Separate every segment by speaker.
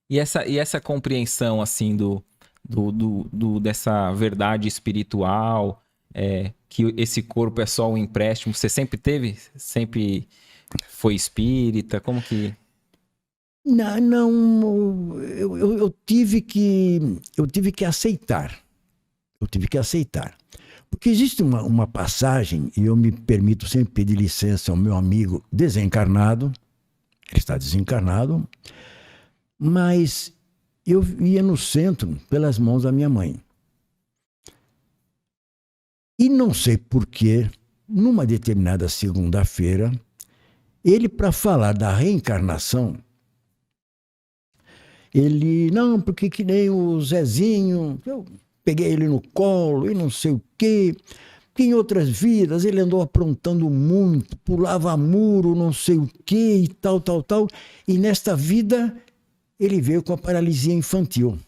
Speaker 1: E essa compreensão, assim, dessa verdade espiritual, que esse corpo é só um empréstimo, você sempre teve? Sempre foi espírita? Como que...
Speaker 2: Não, não eu tive que aceitar. Eu tive que aceitar. Porque existe uma passagem, e eu me permito sempre pedir licença ao meu amigo desencarnado, ele está desencarnado, mas eu ia no centro pelas mãos da minha mãe. E não sei porquê, numa determinada segunda-feira, ele, para falar da reencarnação, ele, não, porque que nem o Zezinho, eu peguei ele no colo e não sei o quê, que em outras vidas ele andou aprontando muito, pulava muro, não sei o quê e tal, tal, tal, e nesta vida ele veio com a paralisia infantil,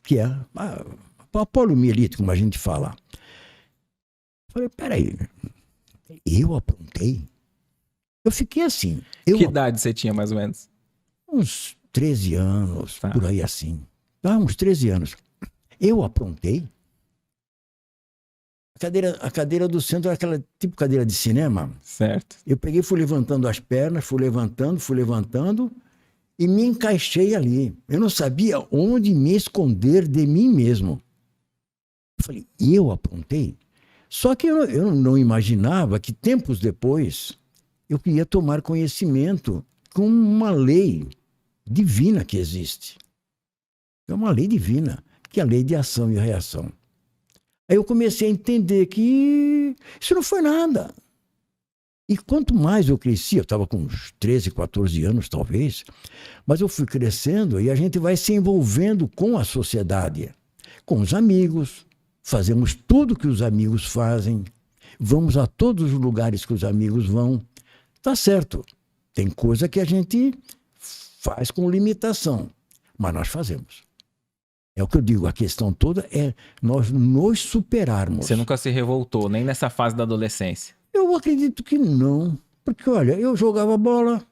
Speaker 2: que é a poliomielite, como a gente fala. Falei, peraí, eu aprontei? Eu fiquei assim.
Speaker 1: Que idade você tinha, mais ou menos?
Speaker 2: Uns 13 anos,
Speaker 1: Tá.
Speaker 2: por aí assim. Uns 13 anos. Eu aprontei? A cadeira do centro era aquela tipo cadeira de cinema.
Speaker 1: Certo.
Speaker 2: Eu peguei, fui levantando as pernas, fui levantando e me encaixei ali. Eu não sabia onde me esconder de mim mesmo. Eu falei, eu aprontei? Só que eu não imaginava que tempos depois eu ia tomar conhecimento com uma lei divina que existe. É uma lei divina, que é a lei de ação e reação. Aí eu comecei a entender que isso não foi nada. E quanto mais eu crescia, eu estava com uns 13, 14 anos talvez, mas eu fui crescendo e a gente vai se envolvendo com a sociedade, com os amigos, fazemos tudo que os amigos fazem, vamos a todos os lugares que os amigos vão. Tá certo, tem coisa que a gente faz com limitação, mas nós fazemos. É o que eu digo, a questão toda é nós nos superarmos.
Speaker 1: Você nunca se revoltou, nem nessa fase da adolescência?
Speaker 2: Eu acredito que não, porque olha, eu jogava bola,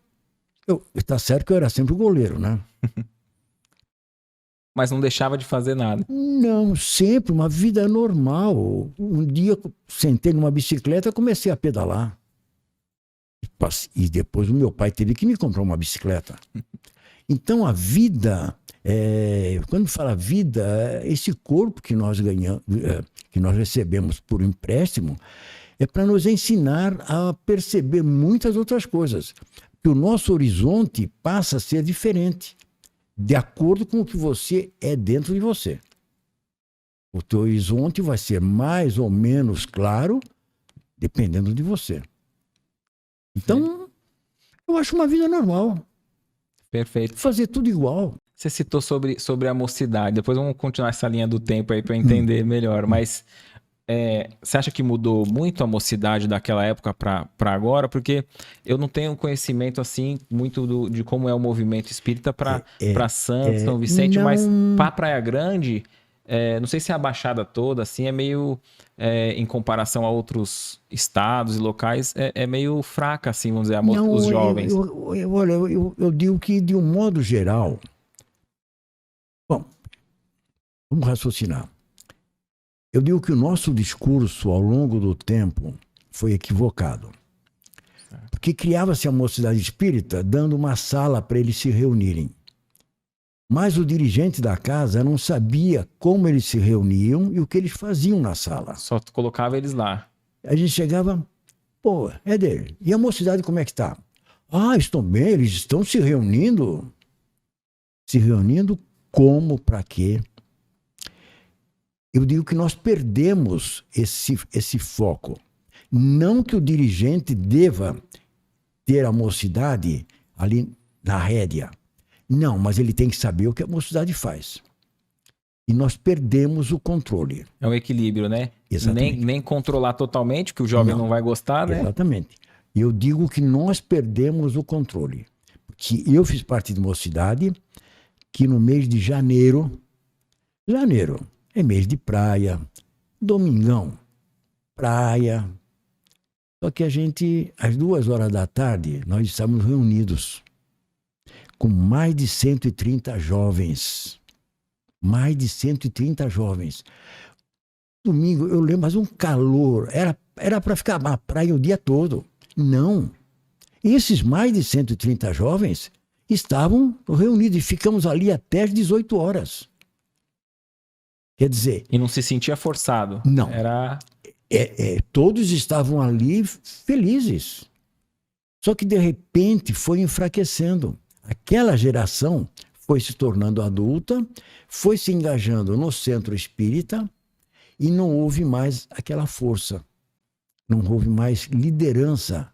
Speaker 2: tá certo que eu era sempre o goleiro, né?
Speaker 1: Mas não deixava de fazer nada.
Speaker 2: Não, sempre, uma vida normal. Um dia eu sentei numa bicicleta e comecei a pedalar. E depois o meu pai teve que me comprar uma bicicleta. Então a vida, quando fala vida, esse corpo que nós ganhamos, que nós recebemos por empréstimo, é para nos ensinar a perceber muitas outras coisas. Que o nosso horizonte passa a ser diferente, de acordo com o que você é dentro de você. O teu horizonte vai ser mais ou menos claro, dependendo de você. Então, eu acho uma vida normal.
Speaker 1: Perfeito.
Speaker 2: Fazer tudo igual.
Speaker 1: Você citou sobre a mocidade. Depois vamos continuar essa linha do tempo aí para entender melhor. Mas você acha que mudou muito a mocidade daquela época para agora? Porque eu não tenho conhecimento assim muito de como é o movimento espírita para Santos, São Vicente,
Speaker 2: não...
Speaker 1: mas para Praia Grande, não sei se é a Baixada toda, assim, é meio, em comparação a outros estados e locais, é meio fraca, assim, vamos dizer, os jovens.
Speaker 2: Olha, eu digo que, de um modo geral... Bom, vamos raciocinar. Eu digo que o nosso discurso, ao longo do tempo, foi equivocado. Porque criava-se a mocidade espírita dando uma sala para eles se reunirem. Mas o dirigente da casa não sabia como eles se reuniam e o que eles faziam na sala.
Speaker 1: Só colocava eles lá.
Speaker 2: A gente chegava, pô, Éder, e a mocidade como é que tá? Ah, estão bem, eles estão se reunindo. Se reunindo como, para quê? Eu digo que nós perdemos esse foco. Não que o dirigente deva ter a mocidade ali na rédea. Não, mas ele tem que saber o que a mocidade faz. E nós perdemos o controle.
Speaker 1: É um equilíbrio, né?
Speaker 2: Exatamente.
Speaker 1: Nem controlar totalmente, que o jovem não vai gostar, né?
Speaker 2: Exatamente. Eu digo que nós perdemos o controle. Porque eu fiz parte de mocidade que no mês de janeiro é mês de praia, domingão, praia. Só que a gente, às 2 horas da tarde, nós estávamos reunidos com mais de 130 jovens. Mais de 130 jovens. Domingo, eu lembro, mas um calor. Era para ficar na praia o dia todo. Não. Esses mais de 130 jovens estavam reunidos e ficamos ali até as 18 horas. Quer dizer...
Speaker 1: E não se sentia forçado.
Speaker 2: Não.
Speaker 1: Era...
Speaker 2: todos estavam ali felizes. Só que, de repente, foi enfraquecendo. Aquela geração foi se tornando adulta, foi se engajando no centro espírita e não houve mais aquela força. Não houve mais liderança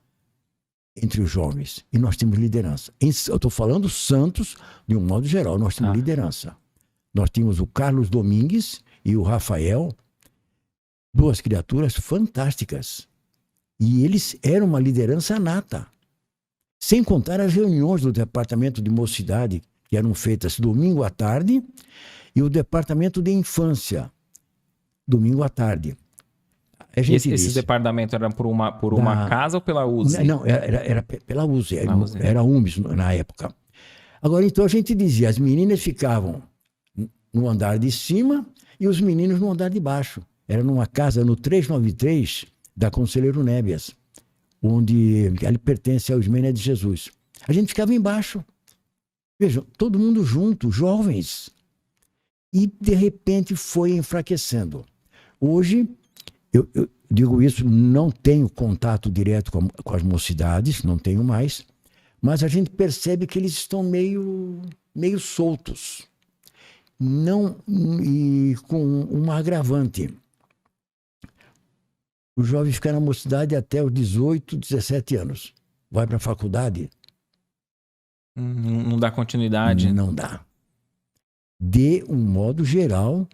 Speaker 2: entre os jovens. E nós temos liderança. Eu estou falando santos, de um modo geral, nós temos liderança. Nós tínhamos o Carlos Domingues e o Rafael, duas criaturas fantásticas. E eles eram uma liderança nata. Sem contar as reuniões do departamento de mocidade, que eram feitas domingo à tarde, e o departamento de infância, domingo à tarde.
Speaker 1: Esses departamentos eram por uma casa ou pela USE?
Speaker 2: Não, era pela USE, era UMS na época. Agora, então, a gente dizia, as meninas ficavam no andar de cima e os meninos no andar de baixo. Era numa casa no 393 da Conselheiro Nébias, onde ele pertence aos Mena de Jesus. A gente ficava embaixo. Vejam, todo mundo junto, jovens. E, de repente, foi enfraquecendo. Hoje, eu digo isso, não tenho contato direto com as mocidades, não tenho mais, mas a gente percebe que eles estão meio soltos. E com uma agravante. O jovem fica na mocidade até os 18, 17 anos. Vai para a faculdade.
Speaker 1: Não dá continuidade?
Speaker 2: Não dá. De um modo geral,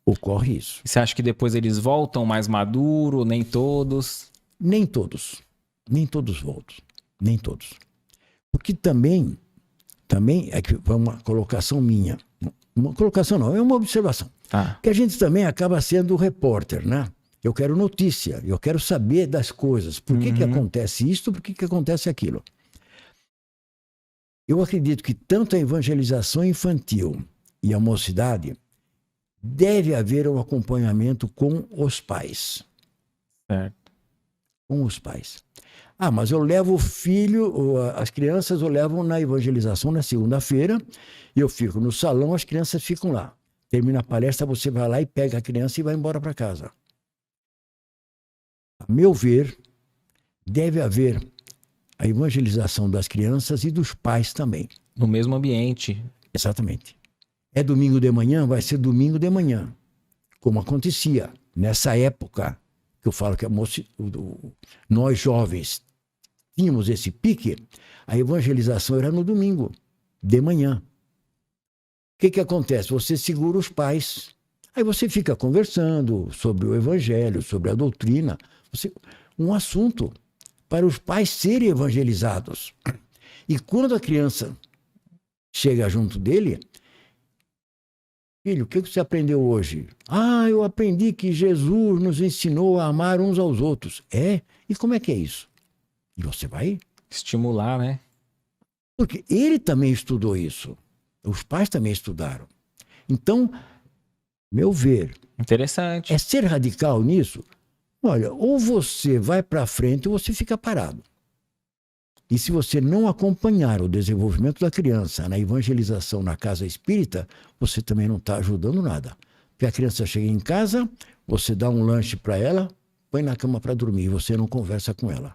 Speaker 2: ocorre isso.
Speaker 1: Você acha que depois eles voltam mais maduro? Nem todos?
Speaker 2: Nem todos. Nem todos voltam. Nem todos. Porque também é que foi uma colocação minha. Uma colocação não, é uma observação. Que a gente também acaba sendo repórter, né? Eu quero notícia, eu quero saber das coisas. Por que que acontece isto, por que que acontece aquilo? Eu acredito que tanto a evangelização infantil e a mocidade deve haver um acompanhamento com os pais.
Speaker 1: Certo.
Speaker 2: Com os pais. Mas eu levo o filho, as crianças eu levo na evangelização na segunda-feira, e eu fico no salão, as crianças ficam lá. Termina a palestra, você vai lá e pega a criança e vai embora para casa. A meu ver, deve haver a evangelização das crianças e dos pais também.
Speaker 1: No mesmo ambiente.
Speaker 2: Exatamente. É domingo de manhã, vai ser domingo de manhã. Como acontecia nessa época, que eu falo que nós jovens tínhamos esse pique, a evangelização era no domingo, de manhã. O que acontece? Você segura os pais, aí você fica conversando sobre o evangelho, sobre a doutrina, um assunto para os pais serem evangelizados. E quando a criança chega junto dele, filho, o que você aprendeu hoje? Eu aprendi que Jesus nos ensinou a amar uns aos outros. E como é que é isso? E você vai
Speaker 1: estimular, né?
Speaker 2: Porque ele também estudou isso. Os pais também estudaram. Então, meu ver...
Speaker 1: Interessante.
Speaker 2: É ser radical nisso? Olha, ou você vai para frente ou você fica parado. E se você não acompanhar o desenvolvimento da criança na evangelização na casa espírita, você também não está ajudando nada. Porque a criança chega em casa, você dá um lanche para ela, põe na cama para dormir, e você não conversa com ela.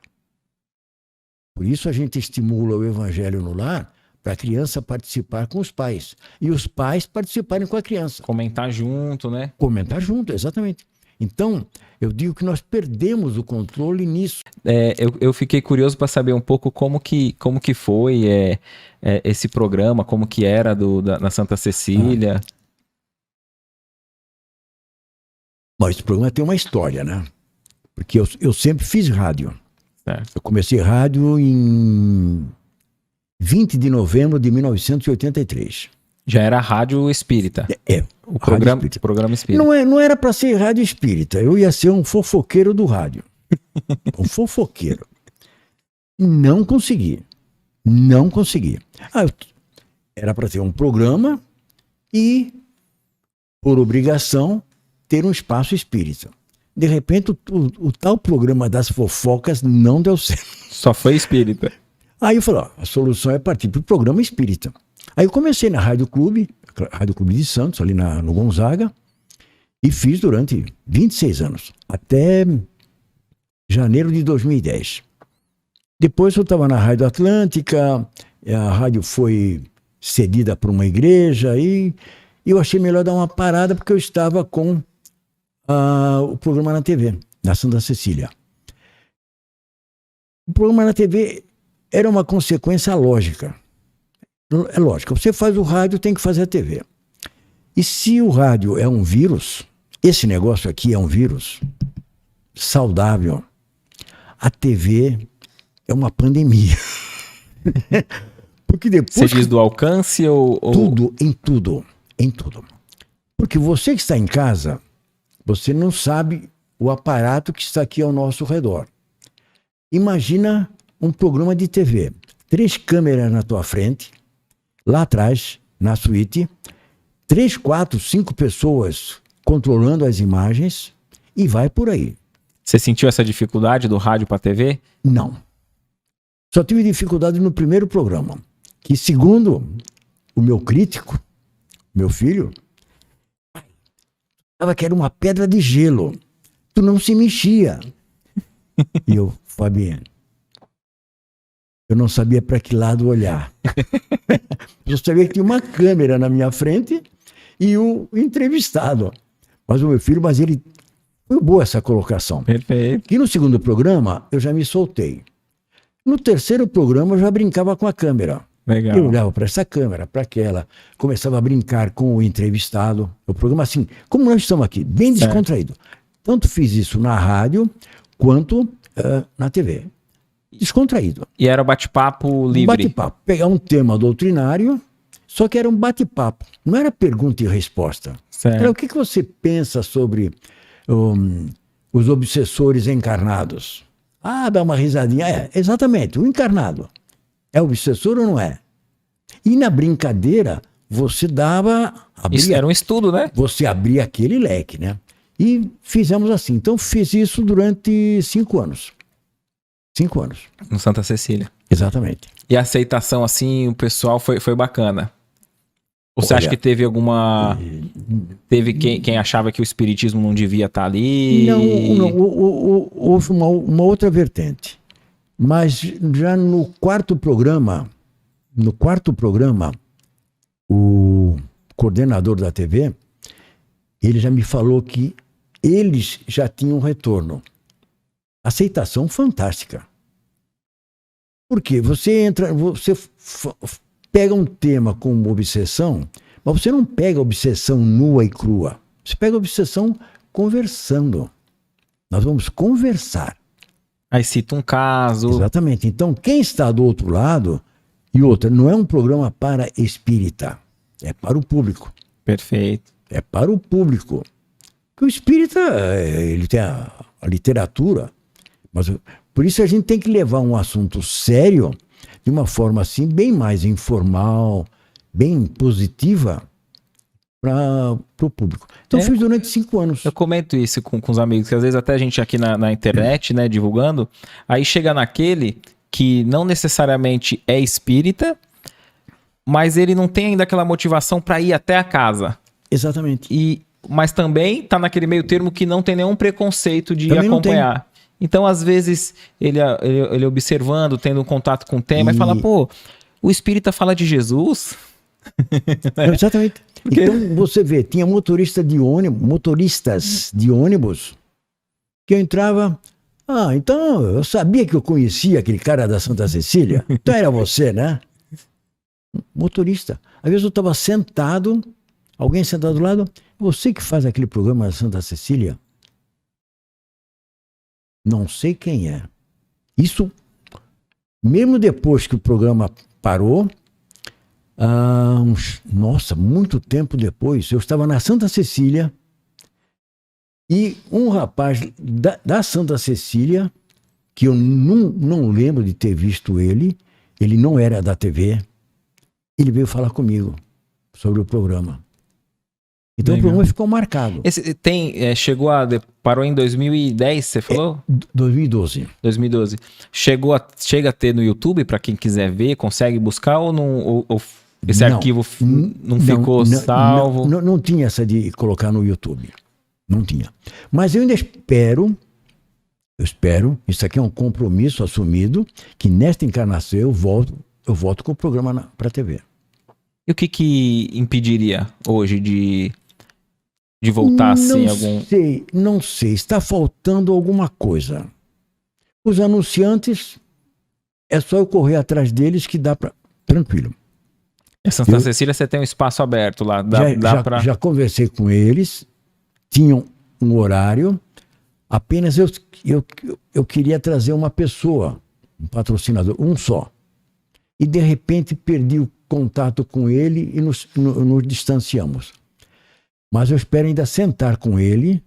Speaker 2: Por isso a gente estimula o evangelho no lar, para a criança participar com os pais. E os pais participarem com a criança.
Speaker 1: Comentar junto, né?
Speaker 2: Comentar junto, exatamente. Então, eu digo que nós perdemos o controle nisso.
Speaker 1: Eu fiquei curioso para saber um pouco como que foi esse programa, como que era na Santa Cecília.
Speaker 2: Bom, esse programa tem uma história, né? Porque eu sempre fiz rádio.
Speaker 1: Certo.
Speaker 2: Eu comecei rádio em 20 de novembro de 1983.
Speaker 1: Já era rádio espírita. O programa espírita.
Speaker 2: Não era para ser rádio espírita. Eu ia ser um fofoqueiro do rádio. Um fofoqueiro. Não consegui. Era para ter um programa e, por obrigação, ter um espaço espírita. De repente, o tal programa das fofocas não deu certo.
Speaker 1: Só foi espírita.
Speaker 2: Aí eu falei, ó, a solução é partir para o programa espírita. Aí eu comecei na Rádio Clube de Santos, ali no Gonzaga, e fiz durante 26 anos, até janeiro de 2010. Depois eu estava na Rádio Atlântica, a rádio foi cedida para uma igreja e eu achei melhor dar uma parada porque eu estava com o programa na TV, da Santa Cecília. O programa na TV era uma consequência lógica. É lógico, você faz o rádio, tem que fazer a TV. E se o rádio é um vírus, esse negócio aqui é um vírus saudável, a TV é uma pandemia. Porque depois...
Speaker 1: Você diz do alcance ou...
Speaker 2: Tudo, em tudo. Porque você que está em casa, você não sabe o aparato que está aqui ao nosso redor. Imagina um programa de TV. 3 câmeras na tua frente, lá atrás, na suíte, 3, 4, 5 pessoas controlando as imagens e vai por aí.
Speaker 1: Você sentiu essa dificuldade do rádio para TV?
Speaker 2: Não. Só tive dificuldade no primeiro programa, que segundo o meu crítico, meu filho, falava que era uma pedra de gelo. Tu não se mexia. E eu, Fabiano, eu não sabia para que lado olhar. Eu sabia que tinha uma câmera na minha frente e o entrevistado. Mas o meu filho, ele... Foi boa essa colocação.
Speaker 1: Perfeito.
Speaker 2: E no segundo programa, eu já me soltei. No terceiro programa, eu já brincava com a câmera.
Speaker 1: Legal.
Speaker 2: Eu olhava para essa câmera, para aquela, começava a brincar com o entrevistado. O programa assim, como nós estamos aqui, bem descontraído. Tanto fiz isso na rádio, quanto na TV. Descontraído.
Speaker 1: E era bate-papo livre?
Speaker 2: Bate-papo. Pegar um tema doutrinário, só que era um bate-papo. Não era pergunta e resposta.
Speaker 1: Certo.
Speaker 2: Era o que você pensa sobre os obsessores encarnados? Ah, dá uma risadinha. Exatamente, o encarnado. É obsessor ou não é? E na brincadeira, você dava...
Speaker 1: Isso era um estudo, né?
Speaker 2: Você abria aquele leque, né? E fizemos assim. Então, fiz isso durante 5 anos. 5 anos.
Speaker 1: No Santa Cecília.
Speaker 2: Exatamente.
Speaker 1: E a aceitação, assim, o pessoal foi bacana? Ou você acha que teve alguma... Teve quem achava que o espiritismo não devia estar ali?
Speaker 2: Não, houve uma outra vertente. Mas já no quarto programa, o coordenador da TV, ele já me falou que eles já tinham retorno. Aceitação fantástica. Por quê? Você pega um tema como obsessão, mas você não pega obsessão nua e crua. Você pega obsessão conversando. Nós vamos conversar.
Speaker 1: Aí cita um caso.
Speaker 2: Exatamente. Então, quem está do outro lado, e outra, não é um programa para espírita, é para o público.
Speaker 1: Perfeito.
Speaker 2: É para o público. Porque o espírita, ele tem a literatura, mas por isso a gente tem que levar um assunto sério de uma forma assim, bem mais informal, bem positiva para o público. Então, fiz durante 5 anos.
Speaker 1: Eu comento isso com os amigos, que às vezes até a gente aqui na internet, né, divulgando, aí chega naquele que não necessariamente é espírita, mas ele não tem ainda aquela motivação para ir até a casa.
Speaker 2: Exatamente.
Speaker 1: Mas também tá naquele meio termo que não tem nenhum preconceito de também acompanhar. Então, às vezes, ele observando, tendo um contato com o tema, e fala, pô, o espírita fala de Jesus.
Speaker 2: Exatamente. Porque... Então, você vê, tinha motoristas de ônibus que eu entrava... Ah, então eu sabia que eu conhecia aquele cara da Santa Cecília. Então era você, né? Motorista. Às vezes eu estava sentado, alguém sentado do lado, você que faz aquele programa da Santa Cecília? Não sei quem é. Isso, mesmo depois que o programa parou, muito tempo depois, eu estava na Santa Cecília e um rapaz da Santa Cecília, que eu não lembro de ter visto ele não era da TV, ele veio falar comigo sobre o programa. Então
Speaker 1: Legal.
Speaker 2: o programa ficou marcado.
Speaker 1: Parou em 2010, você falou?
Speaker 2: 2012.
Speaker 1: 2012. Chega a ter no YouTube para quem quiser ver, consegue buscar ou não? Ou esse
Speaker 2: Não.
Speaker 1: arquivo não ficou salvo?
Speaker 2: Não tinha essa de colocar no YouTube. Não tinha. Mas eu ainda espero, isso aqui é um compromisso assumido, que nesta encarnação eu volto com o programa para a TV.
Speaker 1: E o que impediria hoje de voltar assim?
Speaker 2: Não sei. Está faltando alguma coisa. Os anunciantes, é só eu correr atrás deles que dá para... Tranquilo.
Speaker 1: Em Santa Cecília você tem um espaço aberto lá.
Speaker 2: Já conversei com eles, tinham um horário, apenas eu queria trazer uma pessoa, um patrocinador, um só. E de repente perdi o contato com ele e nos distanciamos. Mas eu espero ainda sentar com ele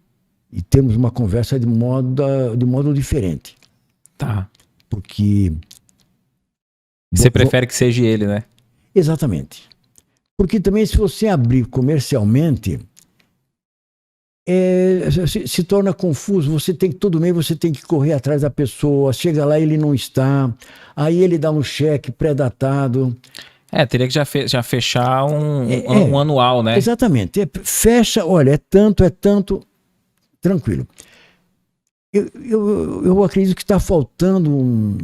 Speaker 2: e termos uma conversa de modo diferente.
Speaker 1: Tá.
Speaker 2: Porque...
Speaker 1: Você prefere que seja ele, né?
Speaker 2: Exatamente. Porque também se você abrir comercialmente, se torna confuso. Todo mês você tem que correr atrás da pessoa, chega lá ele não está, aí ele dá um cheque pré-datado.
Speaker 1: Teria que já fechar um anual, né?
Speaker 2: Exatamente. Fecha, olha, é tanto, tranquilo. Eu acredito que está faltando um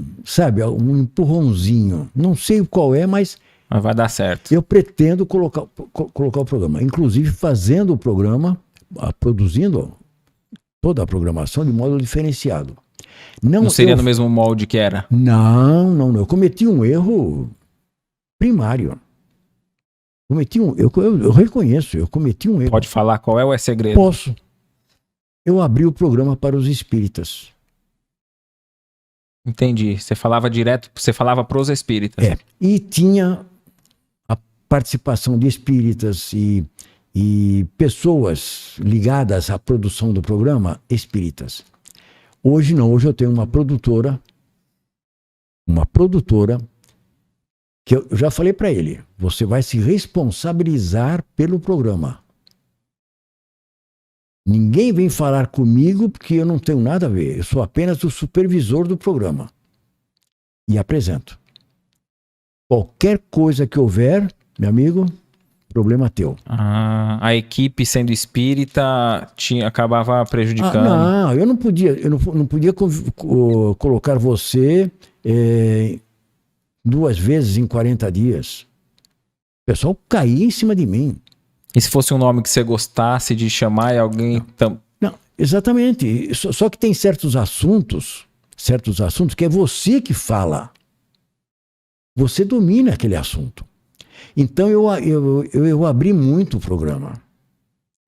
Speaker 2: empurrãozinho. Não sei qual é, mas
Speaker 1: vai dar certo.
Speaker 2: Eu pretendo colocar o programa. Inclusive fazendo o programa, produzindo toda a programação de modo diferenciado.
Speaker 1: Não seria no mesmo molde que era?
Speaker 2: Não. Eu cometi um erro primário. Eu reconheço, eu cometi um erro.
Speaker 1: Pode falar qual é ou é segredo?
Speaker 2: Posso. Eu abri o programa para os espíritas.
Speaker 1: Entendi. Você falava para os espíritas.
Speaker 2: E tinha a participação de espíritas e pessoas ligadas à produção do programa espíritas. Hoje não, hoje eu tenho uma produtora que eu já falei para ele, você vai se responsabilizar pelo programa. Ninguém vem falar comigo porque eu não tenho nada a ver. Eu sou apenas o supervisor do programa. E apresento. Qualquer coisa que houver, meu amigo, problema teu.
Speaker 1: A equipe sendo espírita acabava prejudicando.
Speaker 2: Não, eu não podia colocar você 2 vezes em 40 dias. O pessoal caía em cima de mim.
Speaker 1: E se fosse um nome que você gostasse de chamar e alguém...
Speaker 2: Não, exatamente. Só que tem certos assuntos que é você que fala. Você domina aquele assunto. Então eu abri muito o programa.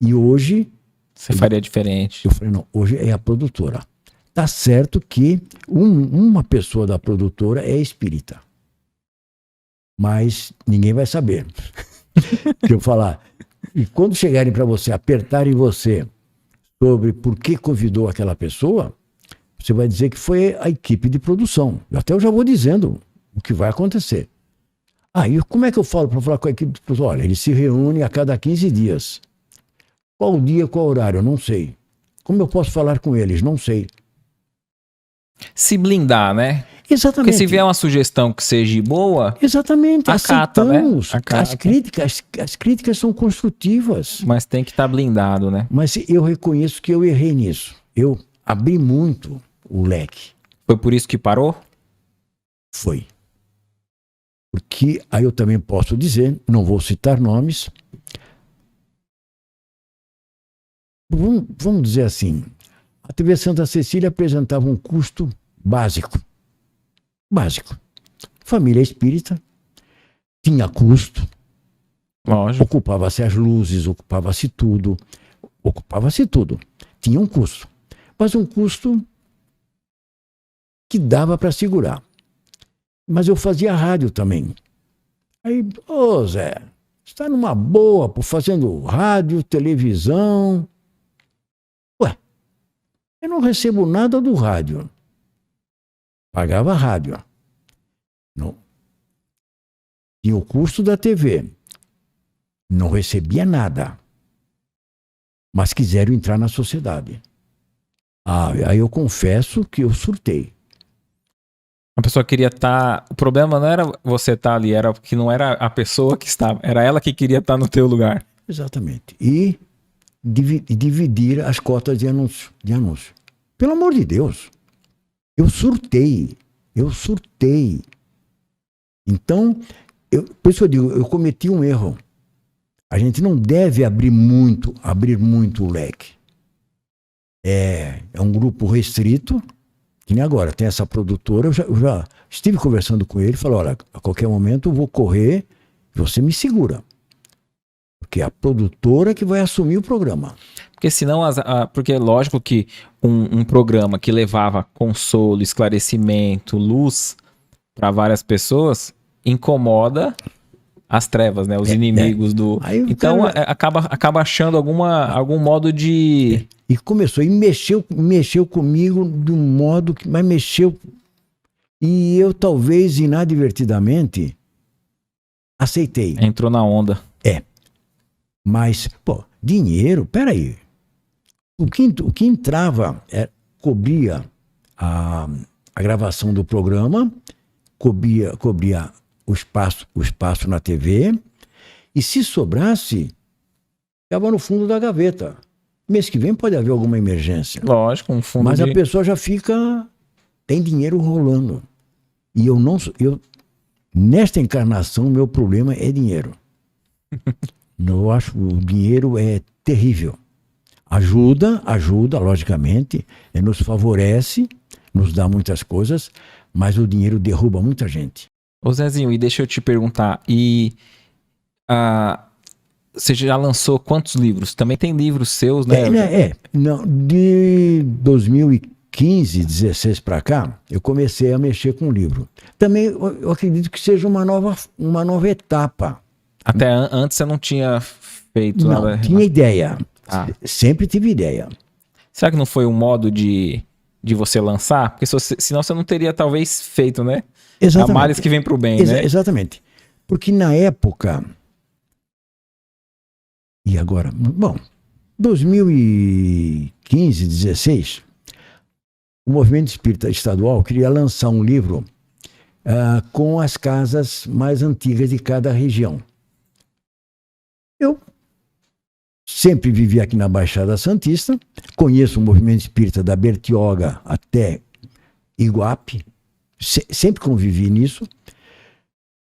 Speaker 2: E hoje...
Speaker 1: Você faria diferente.
Speaker 2: Eu falei, não, hoje é a produtora. Tá certo que uma pessoa da produtora é espírita. Mas ninguém vai saber. Que eu falar... E quando chegarem para você, apertarem você sobre por que convidou aquela pessoa, você vai dizer que foi a equipe de produção. Eu já vou dizendo o que vai acontecer. E como é que eu falo para falar com a equipe de produção? Olha, eles se reúnem a cada 15 dias. Qual dia, qual horário? Eu não sei. Como eu posso falar com eles? Não sei.
Speaker 1: Se blindar, né?
Speaker 2: Exatamente.
Speaker 1: Porque se vier uma sugestão que seja boa...
Speaker 2: Exatamente,
Speaker 1: acata,
Speaker 2: aceitamos.
Speaker 1: Né? Acata.
Speaker 2: As críticas são construtivas.
Speaker 1: Mas tem que estar blindado, né?
Speaker 2: Mas eu reconheço que eu errei nisso. Eu abri muito o leque.
Speaker 1: Foi por isso que parou?
Speaker 2: Foi. Porque aí eu também posso dizer, não vou citar nomes. Vamos dizer assim, a TV Santa Cecília apresentava um custo básico. Família espírita, tinha custo.
Speaker 1: Lógico.
Speaker 2: Ocupava-se as luzes, ocupava-se tudo. Tinha um custo. Mas um custo que dava para segurar. Mas eu fazia rádio também. Aí, Zé, você está numa boa, fazendo rádio, televisão. Eu não recebo nada do rádio. Pagava rádio. Não. tinha o custo da TV, não recebia nada, mas quiseram entrar na sociedade. Aí eu confesso que eu surtei.
Speaker 1: A pessoa queria estar... O problema não era você estar ali, era que não era a pessoa que estava, era ela que queria estar no teu lugar. Exatamente.
Speaker 2: E dividir as cotas de anúncio. Pelo amor de Deus. Eu surtei. Então, por isso eu digo, eu cometi um erro. A gente não deve abrir muito o leque. É um grupo restrito, que nem agora, tem essa produtora, eu já estive conversando com ele, falou, olha, a qualquer momento eu vou correr, você me segura. Porque é a produtora que vai assumir o programa.
Speaker 1: Porque senão, porque é lógico que um programa que levava consolo, esclarecimento, luz para várias pessoas, incomoda as trevas, né? Os inimigos do... Aí, então acaba achando algum modo de...
Speaker 2: E começou, e mexeu comigo de um modo que... Mas mexeu... E eu talvez inadvertidamente aceitei.
Speaker 1: Entrou na onda.
Speaker 2: Mas, pô, dinheiro, peraí. O que entrava cobria a gravação do programa, cobria o espaço na TV, e se sobrasse, ficava no fundo da gaveta. Mês que vem pode haver alguma emergência.
Speaker 1: Lógico, um fundo.
Speaker 2: Mas a pessoa já tem dinheiro rolando. E nesta encarnação, meu problema é dinheiro. Eu acho que o dinheiro é terrível. Ajuda, logicamente, nos favorece, nos dá muitas coisas, mas o dinheiro derruba muita gente.
Speaker 1: Ô Zezinho, e deixa eu te perguntar, você já lançou quantos livros? Também tem livros seus, né?
Speaker 2: Não, de 2015, 16 para cá, eu comecei a mexer com o livro. Também eu acredito que seja uma nova etapa.
Speaker 1: Até antes você não tinha feito nada?
Speaker 2: Não, tinha ideia. Sempre tive ideia.
Speaker 1: Será que não foi um modo de você lançar? Porque senão você não teria talvez feito, né?
Speaker 2: Exatamente.
Speaker 1: Há males que vem pro bem, né?
Speaker 2: Exatamente. Porque na época... E agora? Bom, 2015, 16, o Movimento Espírita Estadual queria lançar um livro com as casas mais antigas de cada região. Eu sempre vivi aqui na Baixada Santista, conheço o movimento espírita da Bertioga até Iguape, sempre convivi nisso.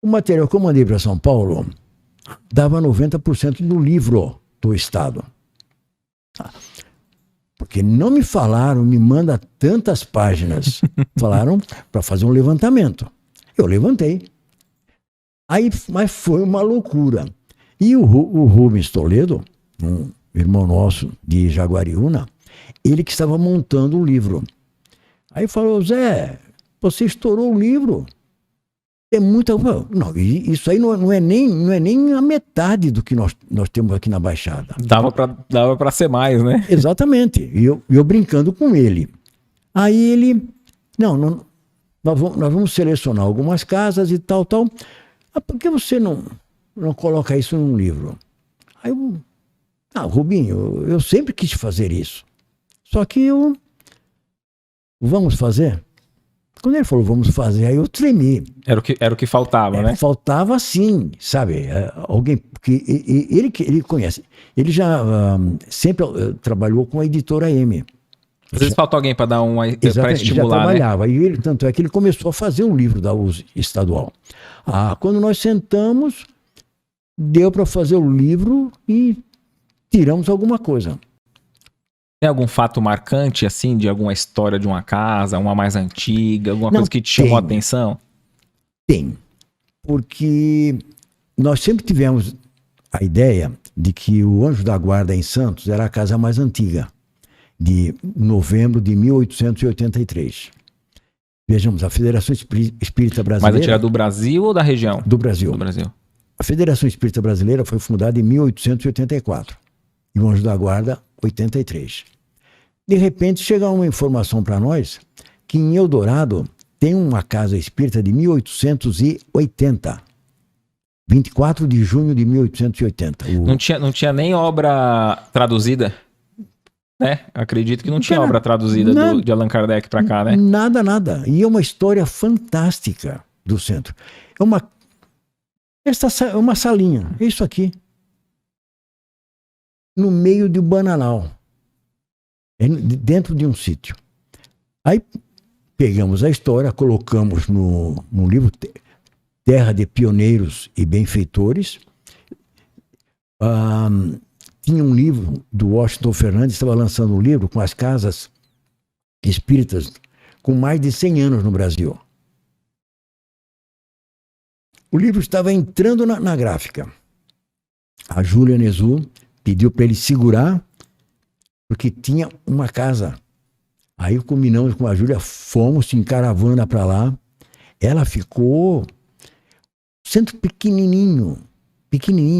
Speaker 2: O material que eu mandei para São Paulo dava 90% do livro do Estado. Porque não me falaram, me manda tantas páginas. Falaram para fazer um levantamento. Eu levantei. Mas foi uma loucura. E o Rubens Toledo, um irmão nosso de Jaguariúna, ele que estava montando o livro. Aí falou, Zé, você estourou o livro. É muita... Não, isso aí não é nem a metade do que nós temos aqui na Baixada.
Speaker 1: Dava para ser mais, né?
Speaker 2: Exatamente. E eu brincando com ele. Aí ele... Não, nós vamos selecionar algumas casas e tal. Por que você não coloca isso num livro? Aí eu... Rubinho, eu sempre quis fazer isso. Só que vamos fazer? Quando ele falou, vamos fazer, aí eu tremi.
Speaker 1: Era o que faltava, né?
Speaker 2: Faltava sim, sabe? Alguém, porque ele conhece. Ele já sempre trabalhou com a Editora M.
Speaker 1: Às vezes falta alguém para dar para estimular,
Speaker 2: ele já trabalhava. Né? E tanto é que ele começou a fazer um livro da USE estadual. Quando nós sentamos, deu para fazer o livro e tiramos alguma coisa.
Speaker 1: Tem algum fato marcante, assim, de alguma história de uma casa, uma mais antiga, alguma coisa que te chamou a atenção?
Speaker 2: Tem. Porque nós sempre tivemos a ideia de que o Anjo da Guarda em Santos era a casa mais antiga, de novembro de 1883. Vejamos, a Federação Espírita Brasileira...
Speaker 1: Mais antiga do Brasil ou da região?
Speaker 2: Do Brasil.
Speaker 1: Do Brasil.
Speaker 2: A Federação Espírita Brasileira foi fundada em 1884. E o Anjo da Guarda, 83. De repente, chega uma informação para nós que em Eldorado tem uma casa espírita de 1880. 24 de junho de 1880.
Speaker 1: Não tinha nem obra traduzida, né? Acredito que não tinha
Speaker 2: Cara,
Speaker 1: obra traduzida de Allan Kardec para cá, né?
Speaker 2: Nada, nada. E é uma história fantástica do centro. É uma salinha, é isso aqui. No meio de um bananal. Dentro de um sítio. Aí pegamos a história, colocamos no livro Terra de Pioneiros e Benfeitores. Tinha um livro do Washington Fernandes, estava lançando um livro com as casas espíritas com mais de 100 anos no Brasil. O livro estava entrando na gráfica. A Júlia Nezu pediu para ele segurar, porque tinha uma casa. Aí combinamos com a Júlia, fomos em caravana para lá. Ela ficou centro pequenininho,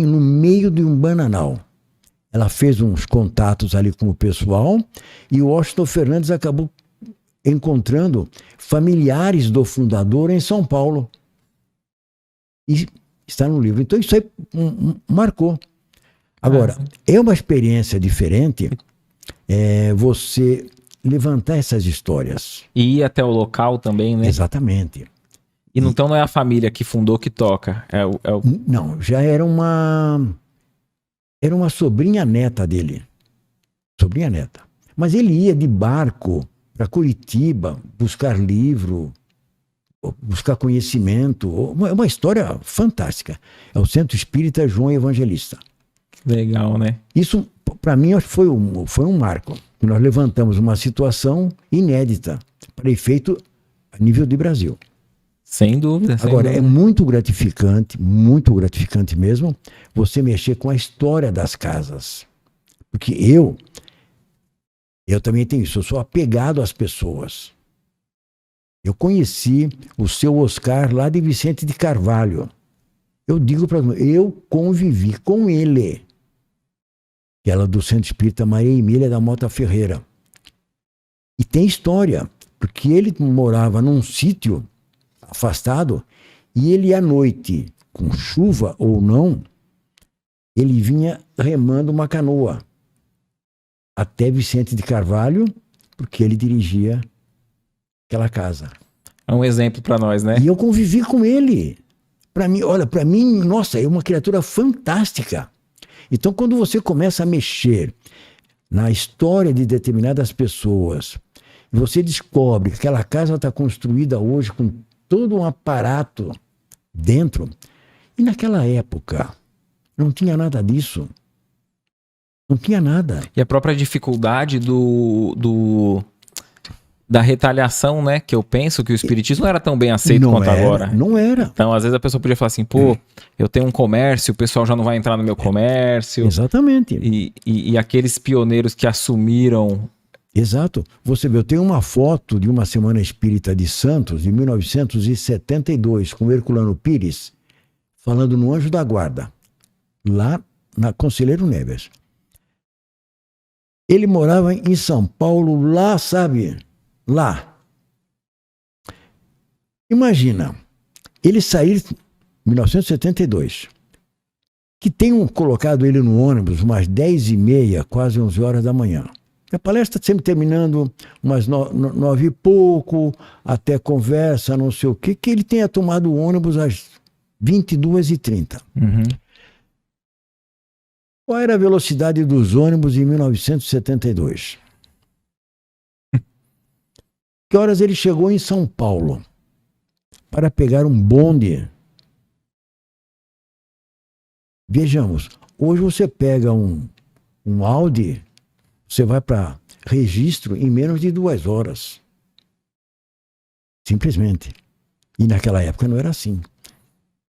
Speaker 2: no meio de um bananal. Ela fez uns contatos ali com o pessoal e o Washington Fernandes acabou encontrando familiares do fundador em São Paulo. E está no livro. Então isso aí marcou. Agora, é uma experiência diferente você levantar essas histórias.
Speaker 1: E ir até o local também, né?
Speaker 2: Exatamente.
Speaker 1: E então não é a família que fundou que toca.
Speaker 2: Não, já era uma sobrinha neta dele. Sobrinha neta. Mas ele ia de barco para Curitiba buscar livro, buscar conhecimento. É uma história fantástica. É o Centro Espírita João Evangelista.
Speaker 1: Legal, né?
Speaker 2: Isso, para mim, foi um marco. Nós levantamos uma situação inédita para efeito a nível de Brasil.
Speaker 1: Sem dúvida.
Speaker 2: Agora, é muito gratificante mesmo, você mexer com a história das casas. Porque eu também tenho isso, eu sou apegado às pessoas. Eu conheci o seu Oscar lá de Vicente de Carvalho. Eu digo para você, eu convivi com ele. Ela do Centro Espírita Maria Emília da Mota Ferreira. E tem história, porque ele morava num sítio afastado e ele à noite, com chuva ou não, ele vinha remando uma canoa até Vicente de Carvalho, porque ele dirigia aquela casa.
Speaker 1: É um exemplo para nós, né?
Speaker 2: E eu convivi com ele. Para mim, nossa, é uma criatura fantástica. Então, quando você começa a mexer na história de determinadas pessoas, e você descobre que aquela casa está construída hoje com todo um aparato dentro, e naquela época não tinha nada disso. Não tinha nada.
Speaker 1: E a própria dificuldade da retaliação, né? Que eu penso que o espiritismo não era tão bem aceito quanto agora.
Speaker 2: Não era.
Speaker 1: Então, às vezes a pessoa podia falar assim, pô, eu tenho um comércio, o pessoal já não vai entrar no meu comércio.
Speaker 2: Exatamente.
Speaker 1: E aqueles pioneiros que assumiram...
Speaker 2: Exato. Você vê, eu tenho uma foto de uma Semana Espírita de Santos, de 1972, com o Herculano Pires, falando no Anjo da Guarda, lá na Conselheiro Neves. Ele morava em São Paulo, lá, sabe? Lá. Imagina, ele sair em 1972, que tenham colocado ele no ônibus umas 10h30, quase 11 horas da manhã. A palestra sempre terminando umas 9 e pouco, até conversa, não sei o quê, que ele tenha tomado o ônibus às 22h30.
Speaker 1: Uhum.
Speaker 2: Qual era a velocidade dos ônibus em 1972? Que horas ele chegou em São Paulo para pegar um bonde? Vejamos, hoje você pega um Audi, você vai para registro em menos de 2 horas. Simplesmente. E naquela época não era assim.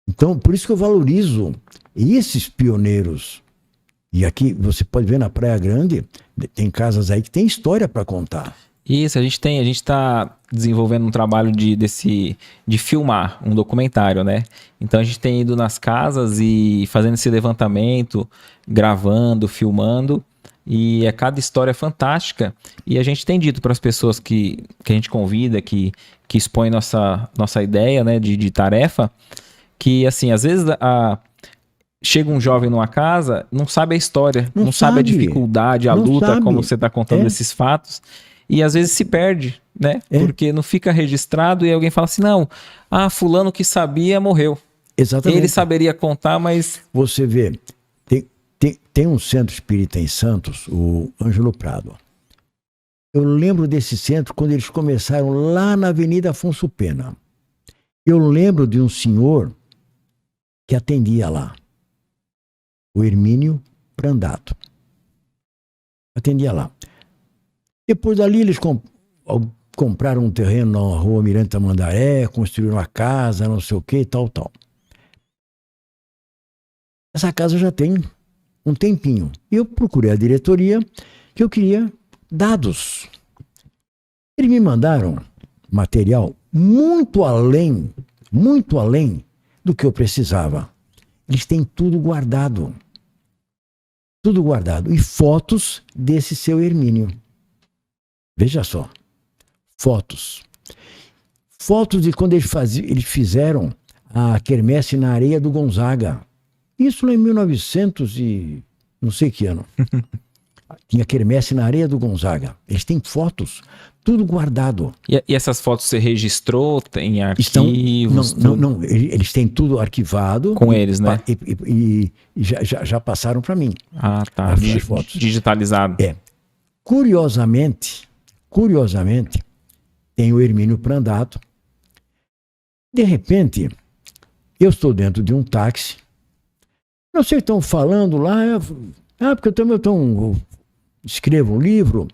Speaker 2: Então, por isso que eu valorizo esses pioneiros. E aqui você pode ver na Praia Grande, tem casas aí que tem história para contar.
Speaker 1: Isso, a gente está desenvolvendo um trabalho de filmar um documentário, né? Então a gente tem ido nas casas e fazendo esse levantamento, gravando, filmando, e cada história fantástica. E a gente tem dito para as pessoas que a gente convida, que expõe nossa ideia, né, de tarefa, que, assim, às vezes chega um jovem numa casa, não sabe a história, não sabe a dificuldade, a luta, como você está contando esses fatos, e às vezes se perde, né? Porque não fica registrado e alguém fala assim, não, fulano que sabia morreu.
Speaker 2: Exatamente.
Speaker 1: Ele saberia contar, mas...
Speaker 2: Você vê, tem um centro espírita em Santos, o Ângelo Prado. Eu lembro desse centro quando eles começaram lá na Avenida Afonso Pena. Eu lembro de um senhor que atendia lá, o Hermínio Prandato. Atendia lá. Depois dali eles compraram um terreno na rua Mirante Tamandaré, construíram uma casa, não sei o que, tal. Essa casa já tem um tempinho. Eu procurei a diretoria que eu queria dados. Eles me mandaram material muito além do que eu precisava. Eles têm tudo guardado. Tudo guardado. E fotos desse seu Hermínio. Veja só. Fotos. Fotos de quando eles fizeram a quermesse na Areia do Gonzaga. Isso lá em 1900 e não sei que ano. Tinha quermesse na Areia do Gonzaga. Eles têm fotos, tudo guardado.
Speaker 1: E essas fotos você registrou em arquivos?
Speaker 2: Não, eles têm tudo arquivado.
Speaker 1: Com eles, né?
Speaker 2: E já passaram para mim.
Speaker 1: Ah, tá.
Speaker 2: As fotos.
Speaker 1: Digitalizado.
Speaker 2: Curiosamente, tem o Hermínio Prandato. De repente, eu estou dentro de um táxi. Não sei, estão falando lá, porque eu também escrevo um livro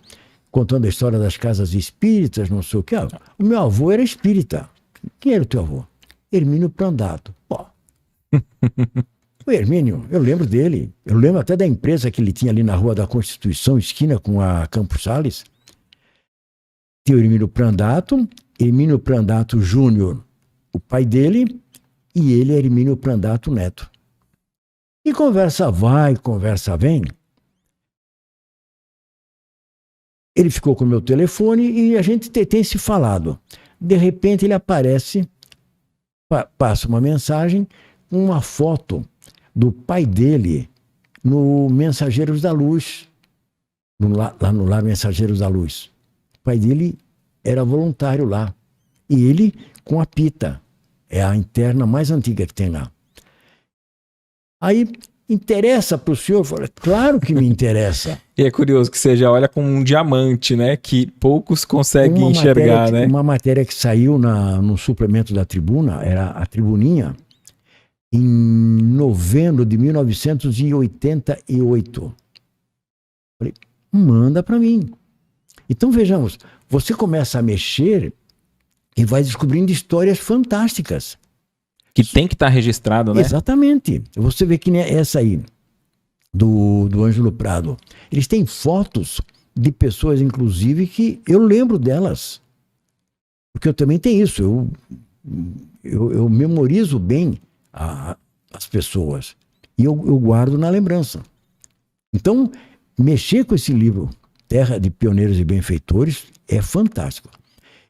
Speaker 2: contando a história das casas espíritas, não sei o que. O meu avô era espírita. Quem era o teu avô? Hermínio Prandato. Pô. O Hermínio, eu lembro dele. Eu lembro até da empresa que ele tinha ali na Rua da Constituição, esquina com a Campos Sales. Tem o Hermínio Prandato Júnior, o pai dele, e ele é Hermínio Prandato Neto. E conversa vai, conversa vem. Ele ficou com o meu telefone e a gente tem se falado. De repente ele aparece, passa uma mensagem, uma foto do pai dele no Mensageiros da Luz, lá no Lar Mensageiros da Luz. O pai dele era voluntário lá. E ele com a Pita, é a interna mais antiga que tem lá. Aí, interessa para o senhor? Eu falei, claro que me interessa.
Speaker 1: E é curioso que você já olha como um diamante, né? Que poucos conseguem enxergar, né?
Speaker 2: Uma matéria que saiu no suplemento da Tribuna, era a Tribuninha, em novembro de 1988. Falei, manda para mim. Então, vejamos, você começa a mexer e vai descobrindo histórias fantásticas.
Speaker 1: Que tem que estar registrado, né?
Speaker 2: Exatamente. Você vê que nem essa aí, do Ângelo Prado. Eles têm fotos de pessoas, inclusive, que eu lembro delas. Porque eu também tenho isso. Eu memorizo bem as pessoas. E eu guardo na lembrança. Então, mexer com esse livro, Terra de Pioneiros e Benfeitores, é fantástico.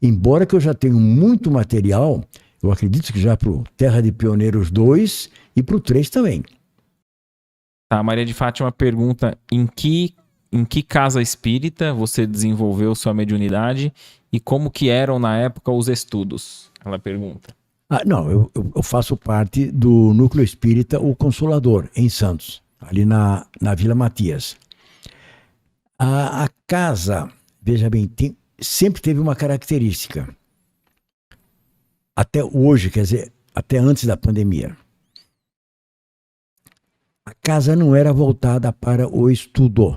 Speaker 2: Embora que eu já tenho muito material, eu acredito que já para o Terra de Pioneiros 2 e para o 3 também.
Speaker 1: Tá, Maria de Fátima pergunta em que casa espírita você desenvolveu sua mediunidade e como que eram na época os estudos? Ela pergunta.
Speaker 2: Não, eu faço parte do Núcleo Espírita O Consolador, em Santos, ali na Vila Matias. A casa, veja bem, sempre teve uma característica. Até hoje, quer dizer, até antes da pandemia. A casa não era voltada para o estudo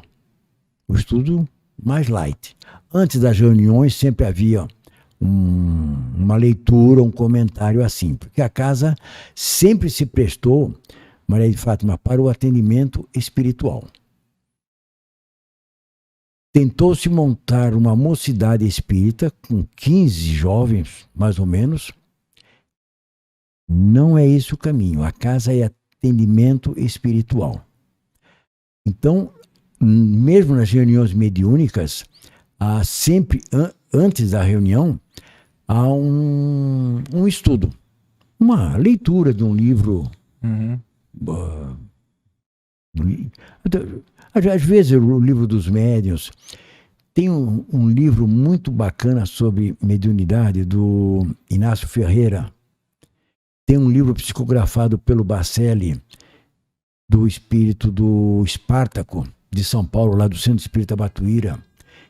Speaker 2: mais light. Antes das reuniões sempre havia uma leitura, um comentário assim, porque a casa sempre se prestou, Maria de Fátima, para o atendimento espiritual. Tentou-se montar uma mocidade espírita com 15 jovens, mais ou menos. Não é esse o caminho. A casa é atendimento espiritual. Então, mesmo nas reuniões mediúnicas, há sempre, antes da reunião, há um estudo. uma leitura de um livro.
Speaker 1: Uhum.
Speaker 2: Às vezes, o livro dos médiuns. Tem um livro muito bacana sobre mediunidade, do Inácio Ferreira. Tem um livro psicografado pelo Bacelli, do espírito do Espartaco, de São Paulo, lá do Centro Espírita Batuíra.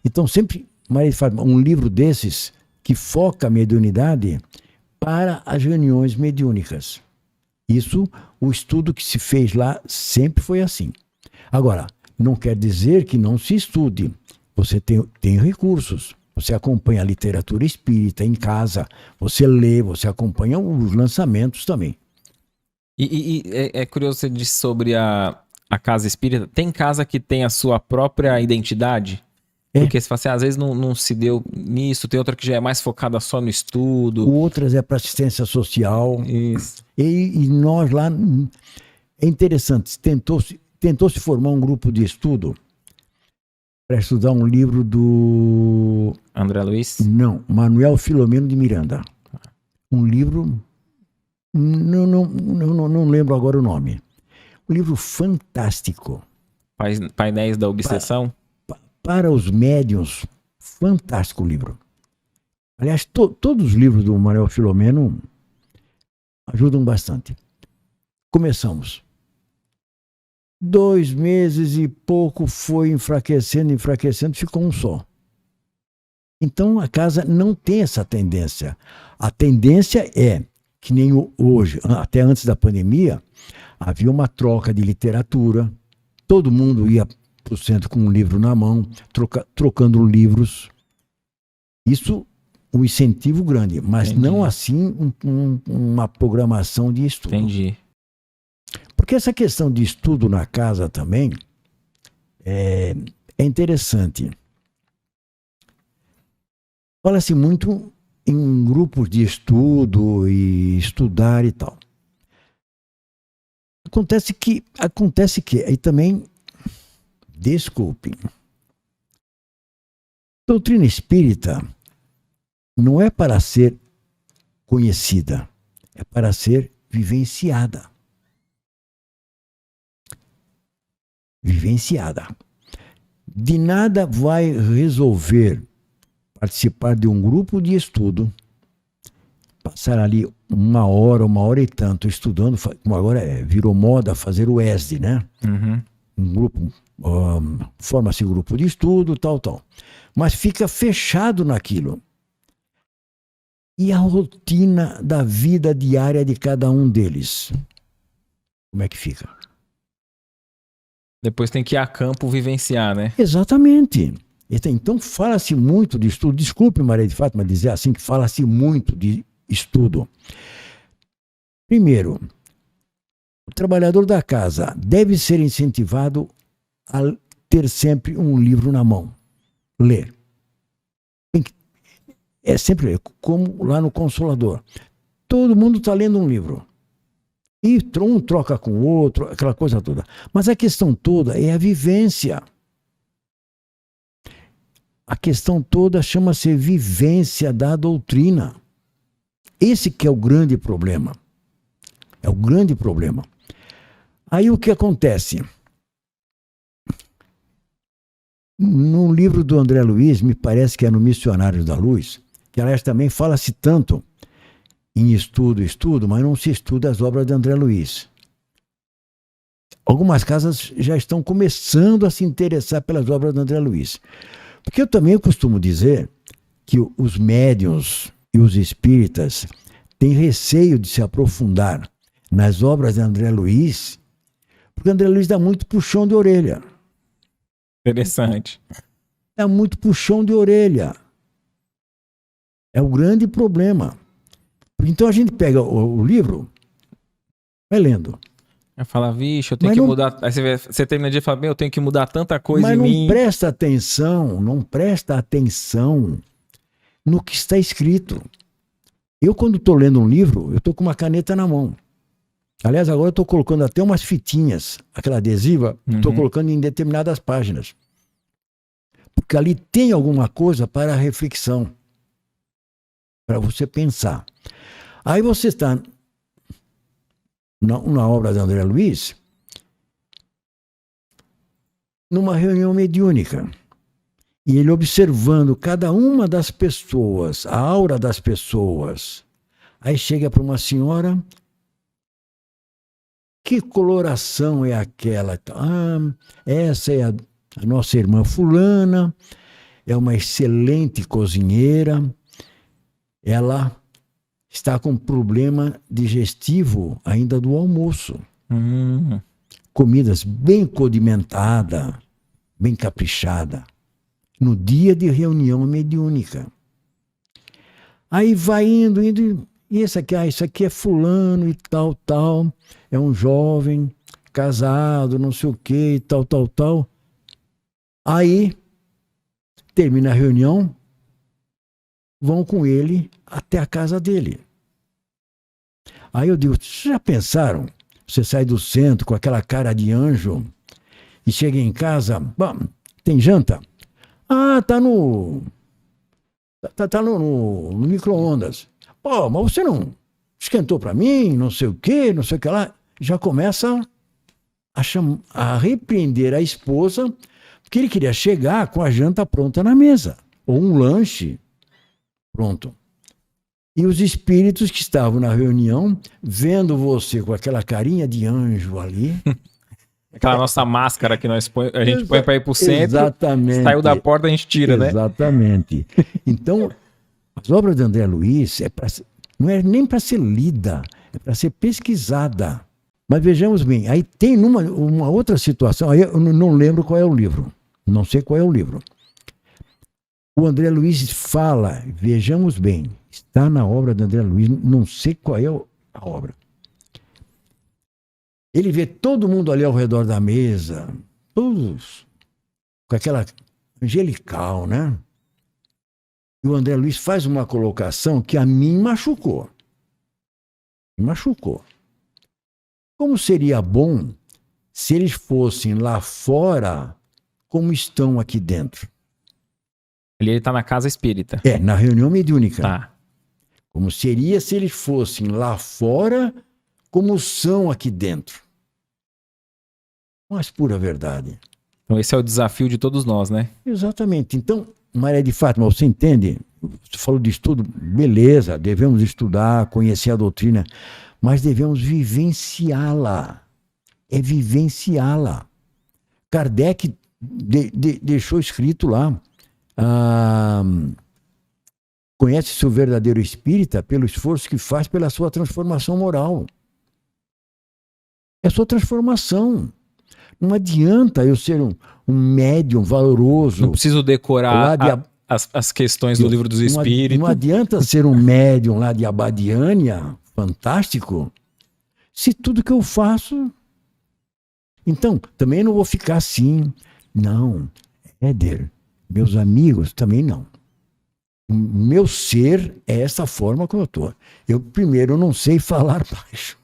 Speaker 2: Então, sempre um livro desses que foca a mediunidade para as reuniões mediúnicas. Isso, o estudo que se fez lá sempre foi assim. Agora, não quer dizer que não se estude. Você tem recursos. Você acompanha a literatura espírita em casa, você lê, você acompanha os lançamentos também.
Speaker 1: E é curioso você disse sobre a casa espírita. Tem casa que tem a sua própria identidade? Porque você fala assim, às vezes não se deu nisso, tem outra que já é mais focada só no estudo.
Speaker 2: Outras é para assistência social.
Speaker 1: Isso.
Speaker 2: E nós lá, é interessante, tentou se formar um grupo de estudo para estudar um livro do...
Speaker 1: André Luiz?
Speaker 2: Não, Manuel Filomeno de Miranda. Um livro... Não lembro agora o nome. Um livro fantástico.
Speaker 1: Painéis da Obsessão?
Speaker 2: Para os médiuns, fantástico livro. Aliás, todos os livros do Manuel Filomeno ajudam bastante. Começamos. 2 meses e pouco foi enfraquecendo, ficou um só. Então a casa não tem essa tendência. A tendência é que nem hoje, até antes da pandemia, havia uma troca de literatura, todo mundo ia para o centro com um livro na mão, trocando livros. Isso, um incentivo grande, mas
Speaker 1: Entendi.
Speaker 2: não assim uma programação de estudo.
Speaker 1: Entendi.
Speaker 2: Porque essa questão de estudo na casa também é interessante. Fala-se muito em grupos de estudo e estudar e tal. Acontece que, aí também, desculpem, doutrina espírita não é para ser conhecida, é para ser vivenciada. De nada vai resolver participar de um grupo de estudo, passar ali 1 hora e tanto estudando, como agora virou moda fazer o ESD, né?
Speaker 1: Uhum.
Speaker 2: Um grupo, forma-se grupo de estudo, tal. Mas fica fechado naquilo. E a rotina da vida diária de cada um deles? Como é que fica?
Speaker 1: Depois tem que ir a campo vivenciar, né?
Speaker 2: Exatamente. Então fala-se muito de estudo. Desculpe, Maria de Fátima, dizer assim, que fala-se muito de estudo. Primeiro, o trabalhador da casa deve ser incentivado a ter sempre um livro na mão. Ler. É sempre ler, como lá no Consolador. Todo mundo está lendo um livro. E um troca com o outro, aquela coisa toda. Mas a questão toda é a vivência. A questão toda chama-se vivência da doutrina. Esse que é o grande problema. É o grande problema. Aí o que acontece? No livro do André Luiz, me parece que é no Missionários da Luz, que aliás também fala-se tanto em estudo, mas não se estuda as obras de André Luiz. Algumas casas já estão começando a se interessar pelas obras de André Luiz. Porque eu também costumo dizer que os médiuns e os espíritas têm receio de se aprofundar nas obras de André Luiz, porque André Luiz dá muito puxão de orelha.
Speaker 1: Interessante.
Speaker 2: Dá muito puxão de orelha. É o grande problema. Então a gente pega o livro, vai lendo.
Speaker 1: Eu falo, vixe, eu tenho que mudar. Aí você termina de falar, eu tenho que mudar tanta coisa em mim.
Speaker 2: Mas não presta atenção no que está escrito. Eu, quando estou lendo um livro, eu estou com uma caneta na mão. Aliás, agora eu estou colocando até umas fitinhas, aquela adesiva, estou colocando em determinadas páginas. Porque ali tem alguma coisa para reflexão, para você pensar. Aí você está na obra de André Luiz, numa reunião mediúnica. E ele observando cada uma das pessoas, a aura das pessoas. Aí chega para uma senhora, que coloração é aquela? Ah, essa é a nossa irmã fulana, é uma excelente cozinheira, ela está com problema digestivo ainda do almoço. Comidas bem condimentadas, bem caprichada, no dia de reunião mediúnica. Aí vai indo, e isso aqui é fulano e tal, é um jovem, casado, não sei o que, tal. Aí, termina a reunião, vão com ele até a casa dele. Aí eu digo, vocês já pensaram? Você sai do centro com aquela cara de anjo e chega em casa, bom, tem janta? Ah, tá no micro-ondas. Pô, mas você não esquentou para mim, não sei o que lá. Já começa a repreender a esposa, porque ele queria chegar com a janta pronta na mesa, ou um lanche pronto. E os espíritos que estavam na reunião, vendo você com aquela carinha de anjo ali...
Speaker 1: Aquela nossa máscara que a gente põe para ir para o centro,
Speaker 2: exatamente,
Speaker 1: saiu da porta, a gente tira, né?
Speaker 2: Exatamente. Então, as obras de André Luiz não é nem para ser lida, é para ser pesquisada. Mas vejamos bem, aí tem uma outra situação, aí eu não lembro qual é o livro, não sei qual é o livro. O André Luiz fala, vejamos bem, está na obra de André Luiz, não sei qual é a obra. Ele vê todo mundo ali ao redor da mesa, todos com aquela angelical, né? E o André Luiz faz uma colocação que a mim machucou. Me machucou. Como seria bom se eles fossem lá fora como estão aqui dentro?
Speaker 1: Ele está na casa espírita.
Speaker 2: Na reunião mediúnica.
Speaker 1: Tá.
Speaker 2: Como seria se eles fossem lá fora como são aqui dentro. Mas pura verdade.
Speaker 1: Então esse é o desafio de todos nós, né?
Speaker 2: Exatamente. Então, Maria de Fátima, você entende? Você falou de estudo, beleza, devemos estudar, conhecer a doutrina, mas devemos vivenciá-la. É vivenciá-la. Kardec deixou escrito lá, conhece-se o verdadeiro espírita pelo esforço que faz pela sua transformação moral. É a sua transformação. Não adianta eu ser um médium valoroso.
Speaker 1: Não preciso decorar as questões do Livro dos Espíritos.
Speaker 2: Não adianta ser um médium lá de Abadiânia, fantástico, se tudo que eu faço... Então, também não vou ficar assim. Não, Éder, meus amigos, também não. O meu ser é essa forma que eu estou. Eu, primeiro, não sei falar baixo.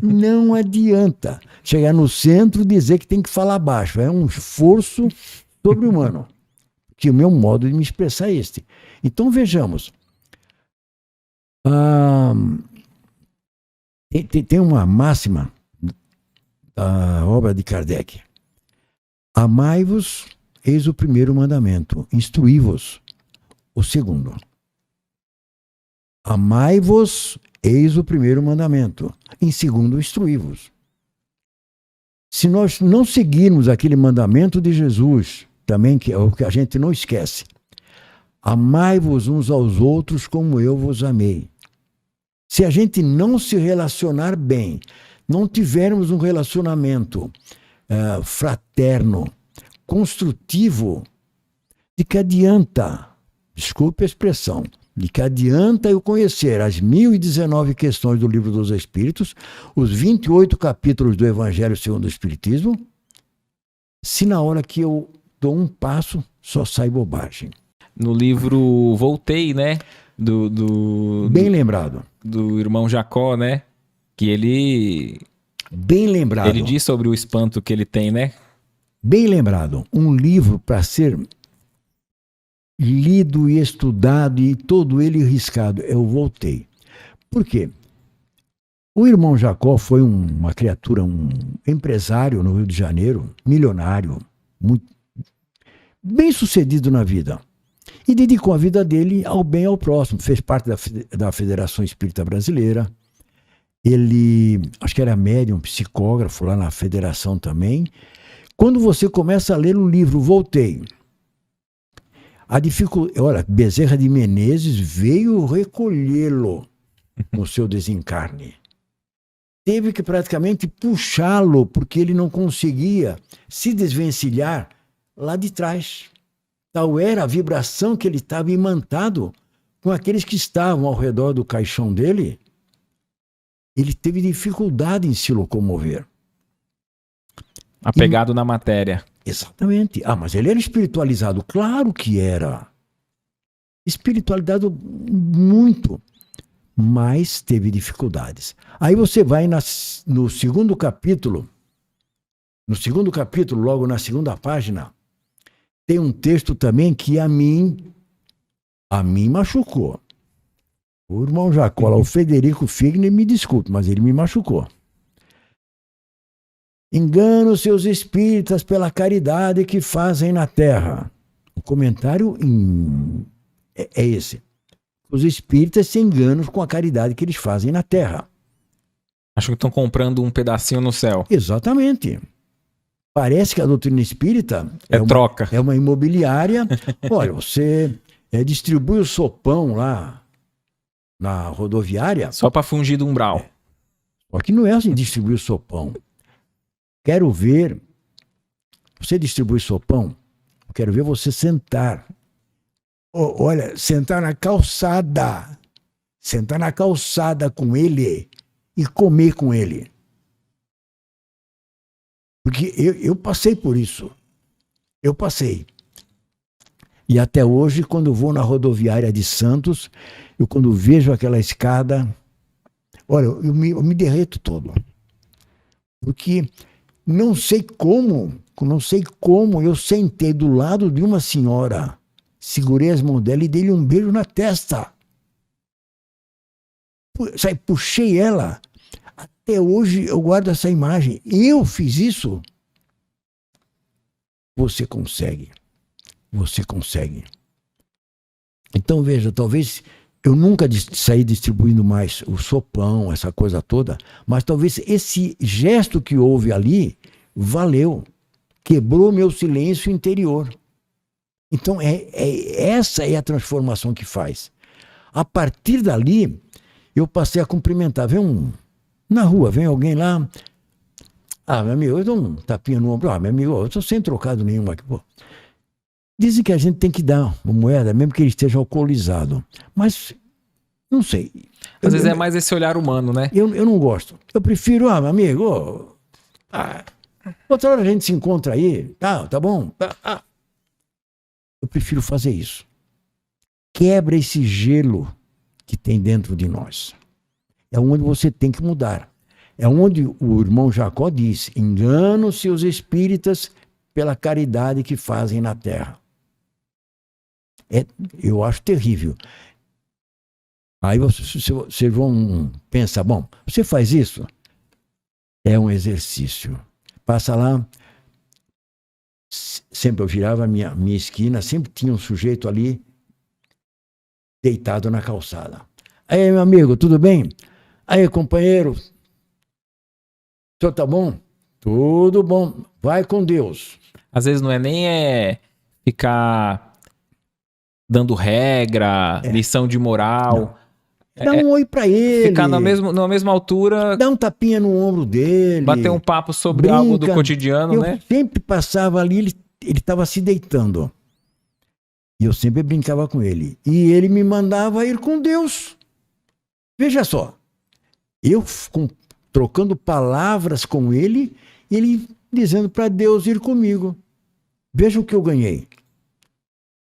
Speaker 2: Não adianta chegar no centro e dizer que tem que falar baixo. É um esforço sobre-humano. Que o meu modo de me expressar é este. Então, vejamos. Tem uma máxima da obra de Kardec. Amai-vos, eis o primeiro mandamento. Instruí-vos, o segundo. Amai-vos, eis o primeiro mandamento. Em segundo, instruí-vos. Se nós não seguirmos aquele mandamento de Jesus, também que é o que a gente não esquece. Amai-vos uns aos outros como eu vos amei. Se a gente não se relacionar bem, não tivermos um relacionamento fraterno, construtivo, de que adianta, desculpe a expressão, de que adianta eu conhecer as 1019 questões do Livro dos Espíritos, os 28 capítulos do Evangelho segundo o Espiritismo, se na hora que eu dou um passo, só sai bobagem.
Speaker 1: No livro Voltei, né?
Speaker 2: Bem lembrado.
Speaker 1: Do irmão Jacó, né? Que ele...
Speaker 2: Bem lembrado.
Speaker 1: Ele diz sobre o espanto que ele tem, né?
Speaker 2: Bem lembrado. Um livro para ser lido e estudado e todo ele riscado. Eu voltei. Por quê? O irmão Jacó foi uma criatura, um empresário no Rio de Janeiro, milionário, muito bem sucedido na vida. E dedicou a vida dele ao bem e ao próximo. Fez parte da Federação Espírita Brasileira. Ele, acho que era médium, psicógrafo lá na federação também. Quando você começa a ler o livro Voltei, olha, Bezerra de Menezes veio recolhê-lo no seu desencarne. Teve que praticamente puxá-lo, porque ele não conseguia se desvencilhar lá de trás. Tal era a vibração que ele estava imantado com aqueles que estavam ao redor do caixão dele. Ele teve dificuldade em se locomover.
Speaker 1: Apegado na matéria.
Speaker 2: Exatamente. Ah, mas ele era espiritualizado. Claro que era. Espiritualizado muito. Mas teve dificuldades. Aí você vai no segundo capítulo. No segundo capítulo, logo na segunda página, tem um texto também que a mim machucou. O irmão Jacó, o Federico Figner, me desculpe, mas ele me machucou. Engano seus espíritas pela caridade que fazem na terra. O comentário é esse. Os espíritas se enganam com a caridade que eles fazem na terra.
Speaker 1: Acho que estão comprando um pedacinho no céu.
Speaker 2: Exatamente. Parece que a doutrina espírita
Speaker 1: troca.
Speaker 2: É uma imobiliária. Olha, você distribui o sopão lá na rodoviária.
Speaker 1: Só para fugir do umbral.
Speaker 2: Só que não é assim distribuir o sopão. Quero ver. Você distribui sopão. Eu quero ver você sentar. Olha, sentar na calçada. Sentar na calçada com ele e comer com ele. Porque eu passei por isso. Eu passei. E até hoje, quando eu vou na rodoviária de Santos, eu quando vejo aquela escada, olha, eu me derreto todo. Porque não sei como eu sentei do lado de uma senhora, segurei as mãos dela e dei-lhe um beijo na testa. Puxei ela. Até hoje eu guardo essa imagem. Eu fiz isso. Você consegue. Você consegue. Então veja, talvez eu nunca saí distribuindo mais o sopão, essa coisa toda, mas talvez esse gesto que houve ali valeu. Quebrou meu silêncio interior. Então essa é a transformação que faz. A partir dali, eu passei a cumprimentar. Na rua, vem alguém lá. Ah, meu amigo, eu dou um tapinha no ombro. Ah, meu amigo, eu estou sem trocado nenhum aqui. Pô. Dizem que a gente tem que dar uma moeda, mesmo que ele esteja alcoolizado. Mas, não sei.
Speaker 1: Às vezes é mais esse olhar humano, né?
Speaker 2: Eu não gosto. Eu prefiro, meu amigo, outra hora a gente se encontra aí. Tá bom? Eu prefiro fazer isso. Quebra esse gelo que tem dentro de nós. É onde você tem que mudar. É onde o irmão Jacó diz: enganam-se os espíritas pela caridade que fazem na terra. Eu acho terrível. Aí vocês vão pensar, bom, você faz isso? É um exercício. Passa lá, sempre eu virava a minha esquina, sempre tinha um sujeito ali deitado na calçada. Aí, meu amigo, tudo bem? Aí, companheiro, o senhor tá bom? Tudo bom, vai com Deus.
Speaker 1: Às vezes não é nem ficar dando regra, lição de moral.
Speaker 2: Dá um oi pra ele.
Speaker 1: Ficar na mesma altura.
Speaker 2: Dá um tapinha no ombro dele.
Speaker 1: Bater um papo sobre algo do cotidiano, né?
Speaker 2: Eu sempre passava ali, ele estava se deitando. E eu sempre brincava com ele. E ele me mandava ir com Deus. Veja só. Eu trocando palavras com ele, ele dizendo para Deus ir comigo. Veja o que eu ganhei.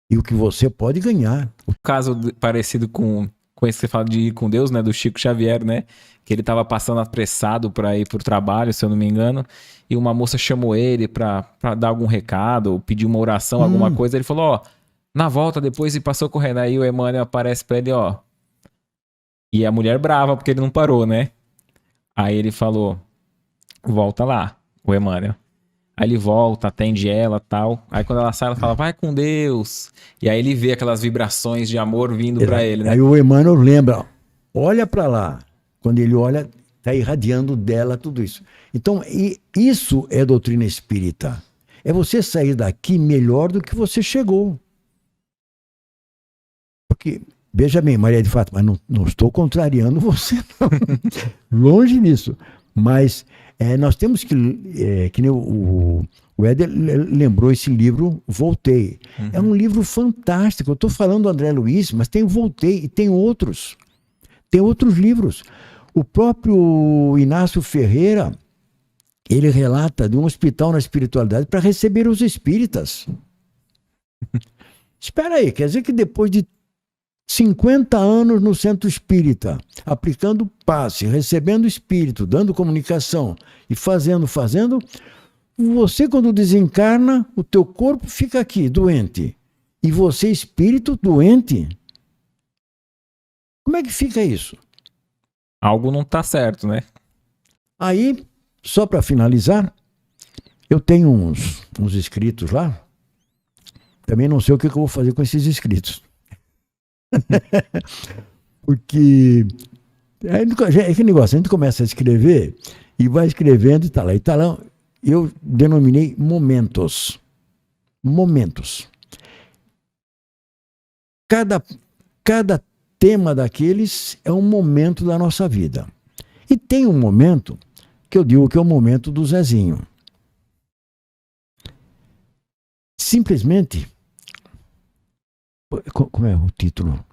Speaker 2: E o que você pode ganhar.
Speaker 1: O caso parecido com esse que você fala de ir com Deus, né? Do Chico Xavier, né? Que ele estava passando apressado para ir pro trabalho, se eu não me engano. E uma moça chamou ele para dar algum recado, ou pedir uma oração, alguma coisa. Ele falou, na volta depois, e passou correndo. Aí o Emmanuel aparece para ele, E a mulher brava, porque ele não parou, né? Aí ele falou, volta lá, o Emmanuel. Aí ele volta, atende ela, tal. Aí quando ela sai, ela fala, vai com Deus. E aí ele vê aquelas vibrações de amor vindo pra ele, né?
Speaker 2: Aí o Emmanuel lembra, olha para lá. Quando ele olha, está irradiando dela tudo isso. Então, isso é doutrina espírita. É você sair daqui melhor do que você chegou. Porque, veja bem, Maria de Fátima, não estou contrariando você, não. Longe disso. Mas nós temos que nem o Éder lembrou esse livro, Voltei.
Speaker 1: Uhum.
Speaker 2: É um livro fantástico. Eu estou falando do André Luiz, mas tem o Voltei e tem outros. Tem outros livros. O próprio Inácio Ferreira, ele relata de um hospital na espiritualidade para receber os espíritas. Espera aí, quer dizer que depois de 50 anos no centro espírita, aplicando passe, recebendo espírito, dando comunicação e fazendo, você quando desencarna, o teu corpo fica aqui, doente. E você, espírito, doente. Como é que fica isso?
Speaker 1: Algo não tá certo, né?
Speaker 2: Aí, só para finalizar, eu tenho uns escritos lá. Também não sei o que eu vou fazer com esses escritos. Porque é que negócio, a gente começa a escrever e vai escrevendo e tá lá. E tá lá, eu denominei momentos. Momentos. Cada tema daqueles é um momento da nossa vida. E tem um momento que eu digo que é o momento do Zezinho. Simplesmente, como é o título?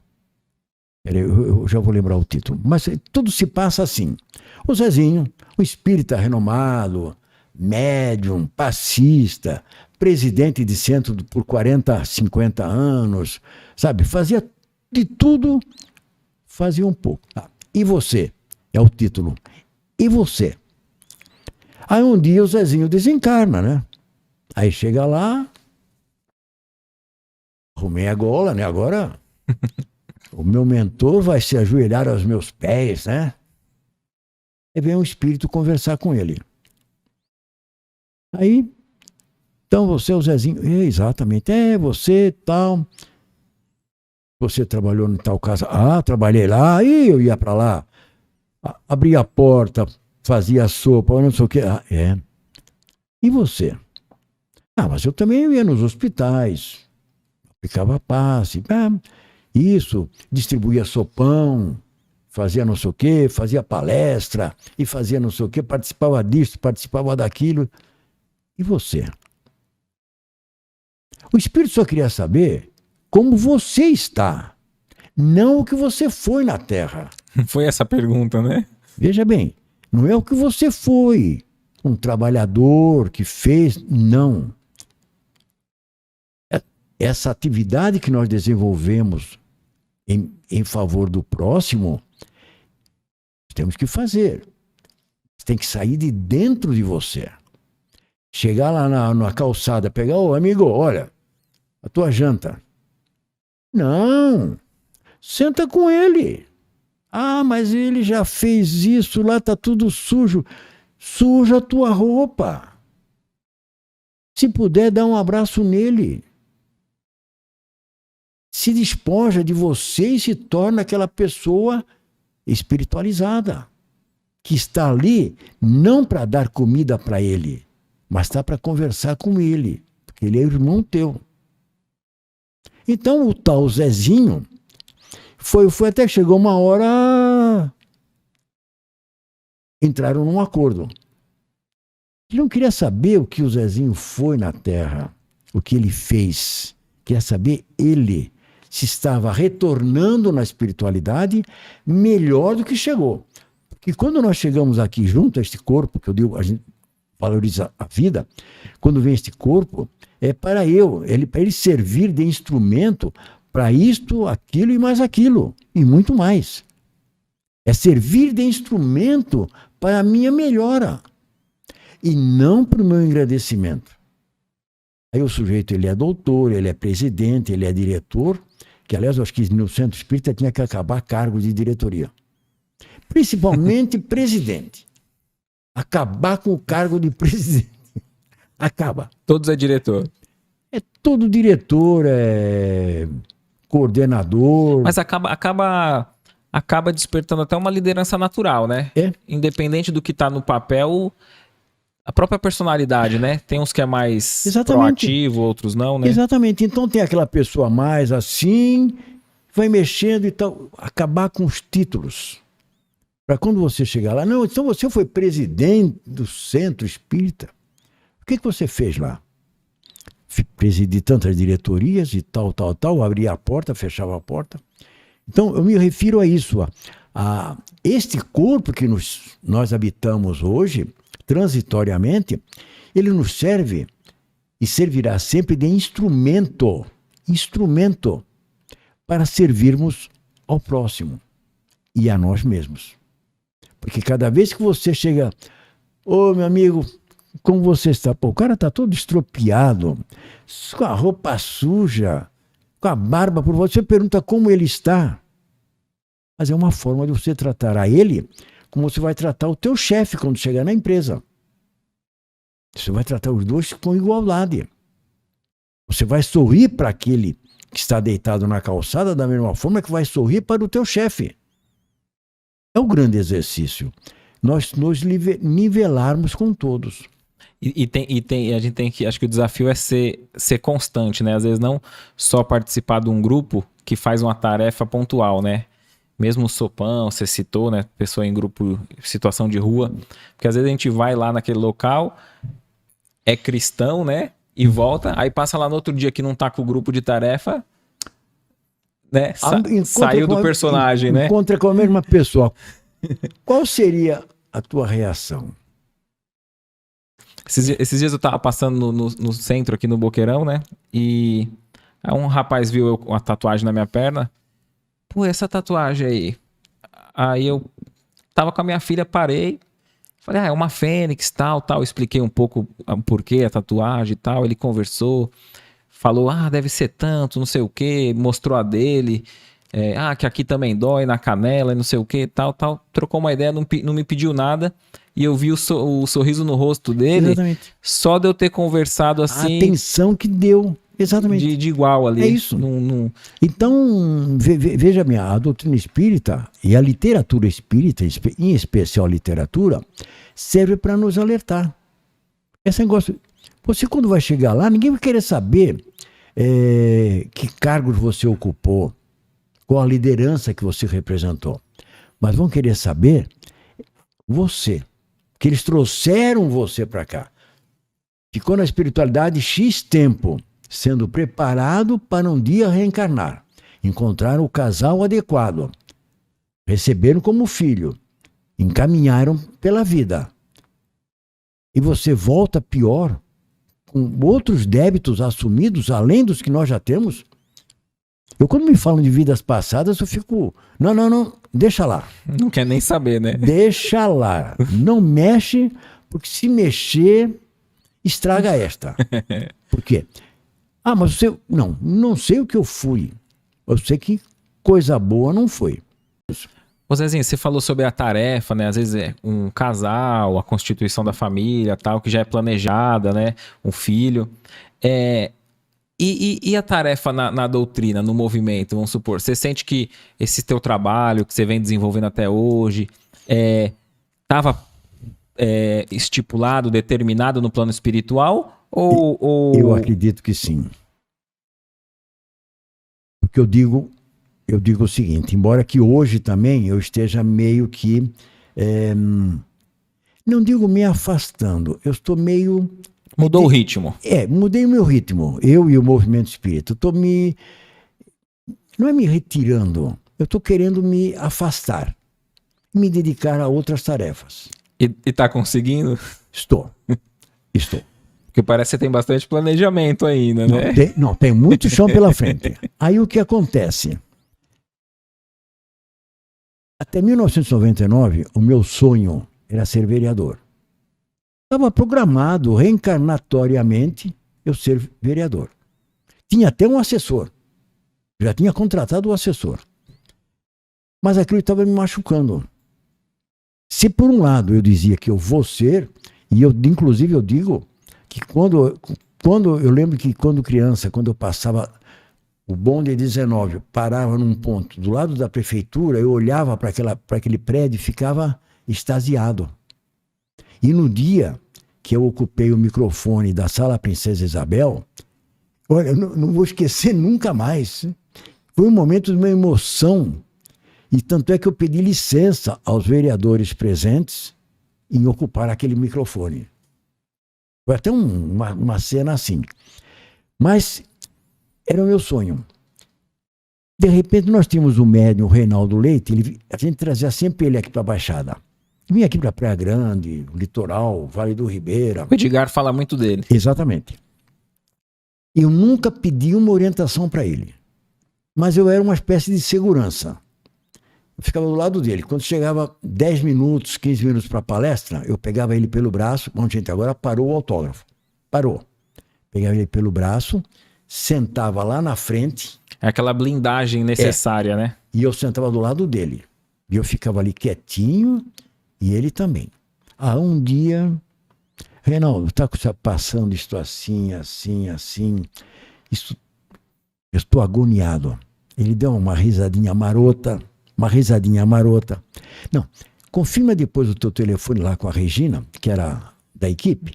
Speaker 2: Eu já vou lembrar o título. Mas tudo se passa assim. O Zezinho, um espírita renomado, médium, passista, presidente de centro por 40, 50 anos, sabe? Fazia de tudo, fazia um pouco. E você? É o título. E você? Aí um dia o Zezinho desencarna, né? Aí chega lá, arrumei a gola, né? Agora o meu mentor vai se ajoelhar aos meus pés, né? Aí vem um espírito conversar com ele. Aí, então você é o Zezinho. Exatamente, você tal. Você trabalhou em tal casa? Trabalhei lá. E eu ia para lá. Abria a porta, fazia a sopa, não sei o quê. E você? Mas eu também ia nos hospitais. Aplicava passe. Isso, distribuía sopão, fazia não sei o quê, fazia palestra, e fazia não sei o quê, participava disso, participava daquilo. E você? O espírito só queria saber como você está, não o que você foi na Terra.
Speaker 1: Foi essa a pergunta, né?
Speaker 2: Veja bem, não é o que você foi, um trabalhador que fez, não. Essa atividade que nós desenvolvemos em favor do próximo, temos que fazer. Tem que sair de dentro de você. Chegar lá na calçada, pegar, amigo, olha, a tua janta. Não, senta com ele. Mas ele já fez isso, lá tá tudo sujo. Suja a tua roupa. Se puder, dá um abraço nele. Se despoja de você e se torna aquela pessoa espiritualizada, que está ali não para dar comida para ele, mas está para conversar com ele, porque ele é irmão teu. Então o tal Zezinho foi até chegou uma hora, entraram num acordo. Ele não queria saber o que o Zezinho foi na Terra, o que ele fez. Queria saber ele se estava retornando na espiritualidade melhor do que chegou. Porque quando nós chegamos aqui junto a este corpo, que eu digo, a gente valoriza a vida, quando vem este corpo, é para ele servir de instrumento para isto, aquilo e mais aquilo, e muito mais. É servir de instrumento para a minha melhora, e não para o meu engrandecimento. Aí o sujeito, ele é doutor, ele é presidente, ele é diretor, que aliás eu acho que no centro espírita tinha que acabar cargo de diretoria. Principalmente presidente. Acabar com o cargo de presidente. Acaba.
Speaker 1: Todos é diretor.
Speaker 2: É todo diretor, é coordenador.
Speaker 1: Mas acaba despertando até uma liderança natural, né?
Speaker 2: É.
Speaker 1: Independente do que tá no papel, a própria personalidade, né? Tem uns que é mais
Speaker 2: Exatamente.
Speaker 1: proativo, outros não, né?
Speaker 2: Exatamente. Então tem aquela pessoa mais assim, vai mexendo e tal. Acabar com os títulos. Para quando você chegar lá, não, então você foi presidente do Centro Espírita. O que você fez lá? Presidi tantas diretorias e tal, abria a porta, fechava a porta. Então, eu me refiro a isso, a este corpo que nós habitamos hoje, transitoriamente, ele nos serve e servirá sempre de instrumento para servirmos ao próximo e a nós mesmos. Porque cada vez que você chega, ô meu amigo, como você está? Pô, o cara está todo estropiado, com a roupa suja, com a barba por volta. Você pergunta como ele está. Mas é uma forma de você tratar a ele como você vai tratar o teu chefe quando chegar na empresa. Você vai tratar os dois com igualdade. Você vai sorrir para aquele que está deitado na calçada da mesma forma que vai sorrir para o teu chefe. É o grande exercício. Nós nos nivelarmos com todos.
Speaker 1: A gente tem que, acho que o desafio é ser constante, né? Às vezes não só participar de um grupo que faz uma tarefa pontual, né? Mesmo o sopão, você citou, né? Pessoa em grupo, situação de rua. Porque às vezes a gente vai lá naquele local, é cristão, né? E volta, aí passa lá no outro dia que não tá com o grupo de tarefa, né? Saiu do personagem, né?
Speaker 2: Encontra com a mesma pessoa. Qual seria a tua reação?
Speaker 1: Esses dias eu tava passando no centro aqui no Boqueirão, né? E aí um rapaz viu uma tatuagem na minha perna. Pô, essa tatuagem aí. Aí eu tava com a minha filha, parei. Falei, é uma fênix, tal. Expliquei um pouco o porquê, a tatuagem e tal. Ele conversou, falou, deve ser tanto, não sei o quê. Mostrou a dele. Que aqui também dói, na canela e não sei o quê, tal. Trocou uma ideia, não me pediu nada. E eu vi o sorriso no rosto dele.
Speaker 2: Exatamente.
Speaker 1: Só de eu ter conversado assim.
Speaker 2: A atenção que deu. Exatamente.
Speaker 1: De igual ali.
Speaker 2: É isso. Então, veja bem, a doutrina espírita e a literatura espírita, em especial a literatura, serve para nos alertar. Esse negócio. Você, quando vai chegar lá, ninguém vai querer saber que cargos você ocupou, qual a liderança que você representou. Mas vão querer saber você. Que eles trouxeram você para cá. Ficou na espiritualidade X tempo, sendo preparado para um dia reencarnar. Encontraram o casal adequado. Receberam como filho. Encaminharam pela vida. E você volta pior, com outros débitos assumidos, além dos que nós já temos. Eu, quando me falam de vidas passadas, eu fico... Não, deixa lá.
Speaker 1: Não quer nem saber, né?
Speaker 2: Deixa lá. Não mexe, porque se mexer, estraga esta. Por quê? Mas você... Não sei o que eu fui. Eu sei que coisa boa não foi.
Speaker 1: Ô Zezinho, você falou sobre a tarefa, né? Às vezes é um casal, a constituição da família, tal, que já é planejada, né? Um filho. E a tarefa na doutrina, no movimento, vamos supor, você sente que esse teu trabalho que você vem desenvolvendo até hoje estava estipulado, determinado no plano espiritual? Ou...
Speaker 2: Eu acredito que sim. Porque eu digo o seguinte, embora que hoje também eu esteja meio que, não digo me afastando, eu estou meio...
Speaker 1: Mudou o ritmo.
Speaker 2: Mudei o meu ritmo. Eu e o movimento espírita. Não é me retirando. Eu estou querendo me afastar. Me dedicar a outras tarefas.
Speaker 1: E tá conseguindo?
Speaker 2: Estou.
Speaker 1: Porque parece que você tem bastante planejamento ainda, né?
Speaker 2: Tem muito chão pela frente. Aí o que acontece? Até 1999, o meu sonho era ser vereador. Estava programado reencarnatoriamente eu ser vereador. Tinha até um assessor. Já tinha contratado o assessor. Mas aquilo estava me machucando. Se por um lado eu dizia que eu vou ser, e eu, inclusive eu digo que quando eu lembro que quando criança, quando eu passava o bonde 19, parava num ponto do lado da prefeitura, eu olhava para aquele prédio e ficava extasiado. E no dia que eu ocupei o microfone da Sala Princesa Isabel, olha, eu não vou esquecer nunca mais. Foi um momento de uma emoção. E tanto é que eu pedi licença aos vereadores presentes em ocupar aquele microfone. Foi até uma cena assim. Mas era o meu sonho. De repente nós tínhamos o médium Reinaldo Leite, a gente trazia sempre ele aqui para a Baixada. Vinha aqui para Praia Grande, o Litoral, Vale do Ribeira.
Speaker 1: O Edgar fala muito dele.
Speaker 2: Exatamente. Eu nunca pedi uma orientação para ele. Mas eu era uma espécie de segurança. Eu ficava do lado dele. Quando chegava 10 minutos, 15 minutos para a palestra, eu pegava ele pelo braço. Bom, gente, agora parou o autógrafo. Parou. Pegava ele pelo braço, sentava lá na frente.
Speaker 1: É aquela blindagem necessária, né?
Speaker 2: E eu sentava do lado dele. E eu ficava ali quietinho e ele também. Um dia, Reinaldo, está passando isto assim, assim, assim. Isso, eu estou agoniado. Ele deu uma risadinha marota. Não, confirma depois o teu telefone lá com a Regina, que era da equipe.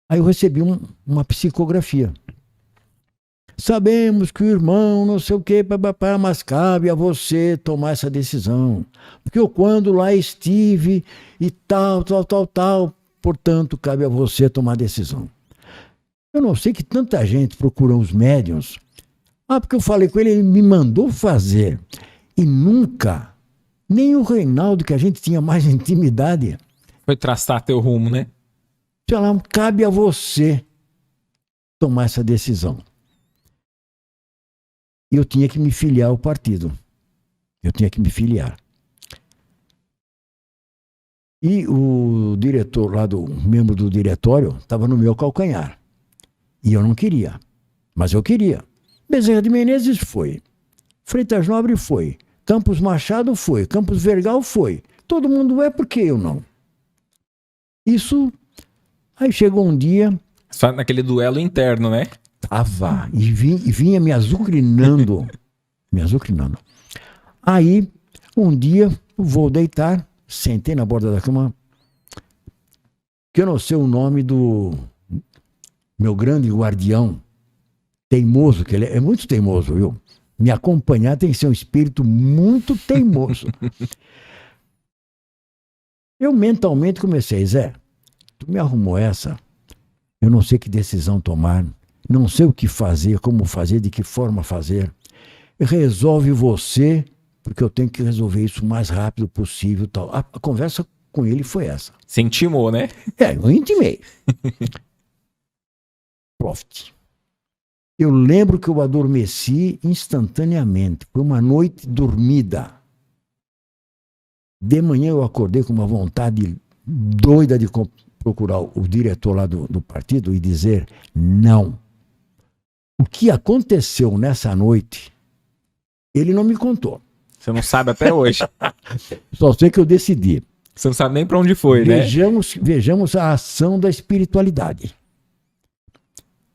Speaker 2: Aí eu recebi uma psicografia. Sabemos que o irmão não sei o que, mas cabe a você tomar essa decisão. Porque eu quando lá estive e tal, portanto, cabe a você tomar a decisão. Eu não sei que tanta gente procura os médiuns. Porque eu falei com ele, ele me mandou fazer. E nunca, nem o Reinaldo, que a gente tinha mais intimidade,
Speaker 1: foi traçar teu rumo, né?
Speaker 2: Cabe a você tomar essa decisão. E eu tinha que me filiar ao partido. Eu tinha que me filiar. E o diretor lá, membro do diretório, estava no meu calcanhar. E eu não queria. Mas eu queria. Bezerra de Menezes foi. Freitas Nobre foi. Campos Machado foi. Campos Vergal foi. Todo mundo é, porque eu não. Isso. Aí chegou um dia.
Speaker 1: Só naquele duelo interno, né?
Speaker 2: Tava. E vinha me azucrinando. Aí, um dia, vou deitar. Sentei na borda da cama. Que eu não sei o nome do meu grande guardião. Teimoso, que ele é muito teimoso, viu? Me acompanhar tem que ser um espírito muito teimoso. Eu mentalmente comecei, Zé, tu me arrumou essa, eu não sei que decisão tomar, não sei o que fazer, como fazer, de que forma fazer. Resolve você, porque eu tenho que resolver isso o mais rápido possível. Tal. A conversa com ele foi essa.
Speaker 1: Você intimou, né?
Speaker 2: Eu intimei. Profit. Eu lembro que eu adormeci instantaneamente. Foi uma noite dormida. De manhã eu acordei com uma vontade doida de procurar o diretor lá do partido e dizer não. O que aconteceu nessa noite, ele não me contou.
Speaker 1: Você não sabe até hoje.
Speaker 2: Só sei que eu decidi.
Speaker 1: Você não sabe nem para onde foi, né?
Speaker 2: Vejamos a ação da espiritualidade.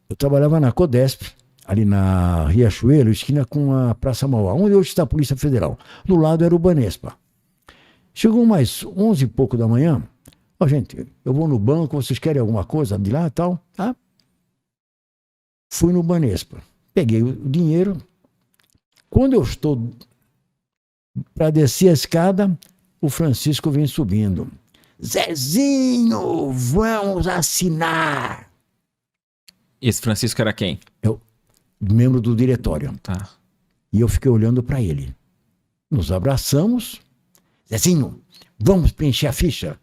Speaker 2: Eu trabalhava na Codesp, ali na Riachuelo, esquina com a Praça Mauá, onde hoje está a Polícia Federal. Do lado era o Banespa. Chegou mais 11 e pouco da manhã. Gente, eu vou no banco, vocês querem alguma coisa de lá e tal? Tá? Fui no Banespa. Peguei o dinheiro. Quando eu estou para descer a escada, o Francisco vem subindo. Zezinho, vamos assinar.
Speaker 1: Esse Francisco era quem?
Speaker 2: Eu, membro do diretório.
Speaker 1: Tá.
Speaker 2: E eu fiquei olhando para ele. Nos abraçamos. Zezinho, vamos preencher a ficha?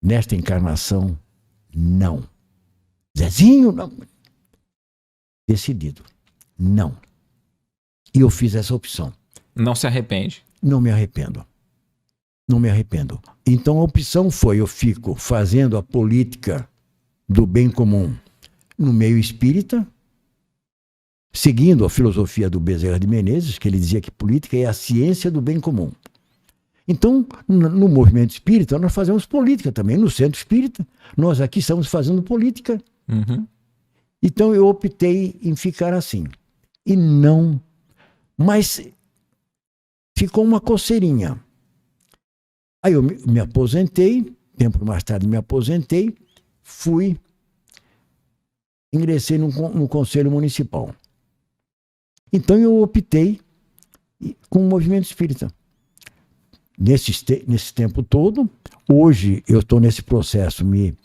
Speaker 2: Nesta encarnação, não. Zezinho, não. Decidido. Não. E eu fiz essa opção.
Speaker 1: Não se arrepende?
Speaker 2: Não me arrependo. Não me arrependo. Então a opção foi, eu fico fazendo a política do bem comum no meio espírita, seguindo a filosofia do Bezerra de Menezes, que ele dizia que política é a ciência do bem comum. Então, no movimento espírita, nós fazemos política também. No centro espírita, nós aqui estamos fazendo política.
Speaker 1: Uhum.
Speaker 2: Então, eu optei em ficar assim. E não... Mas ficou uma coceirinha. Aí eu me aposentei, tempo mais tarde me aposentei, ingressei no Conselho Municipal. Então eu optei com o movimento espírita. Nesse tempo todo, hoje eu estou nesse processo me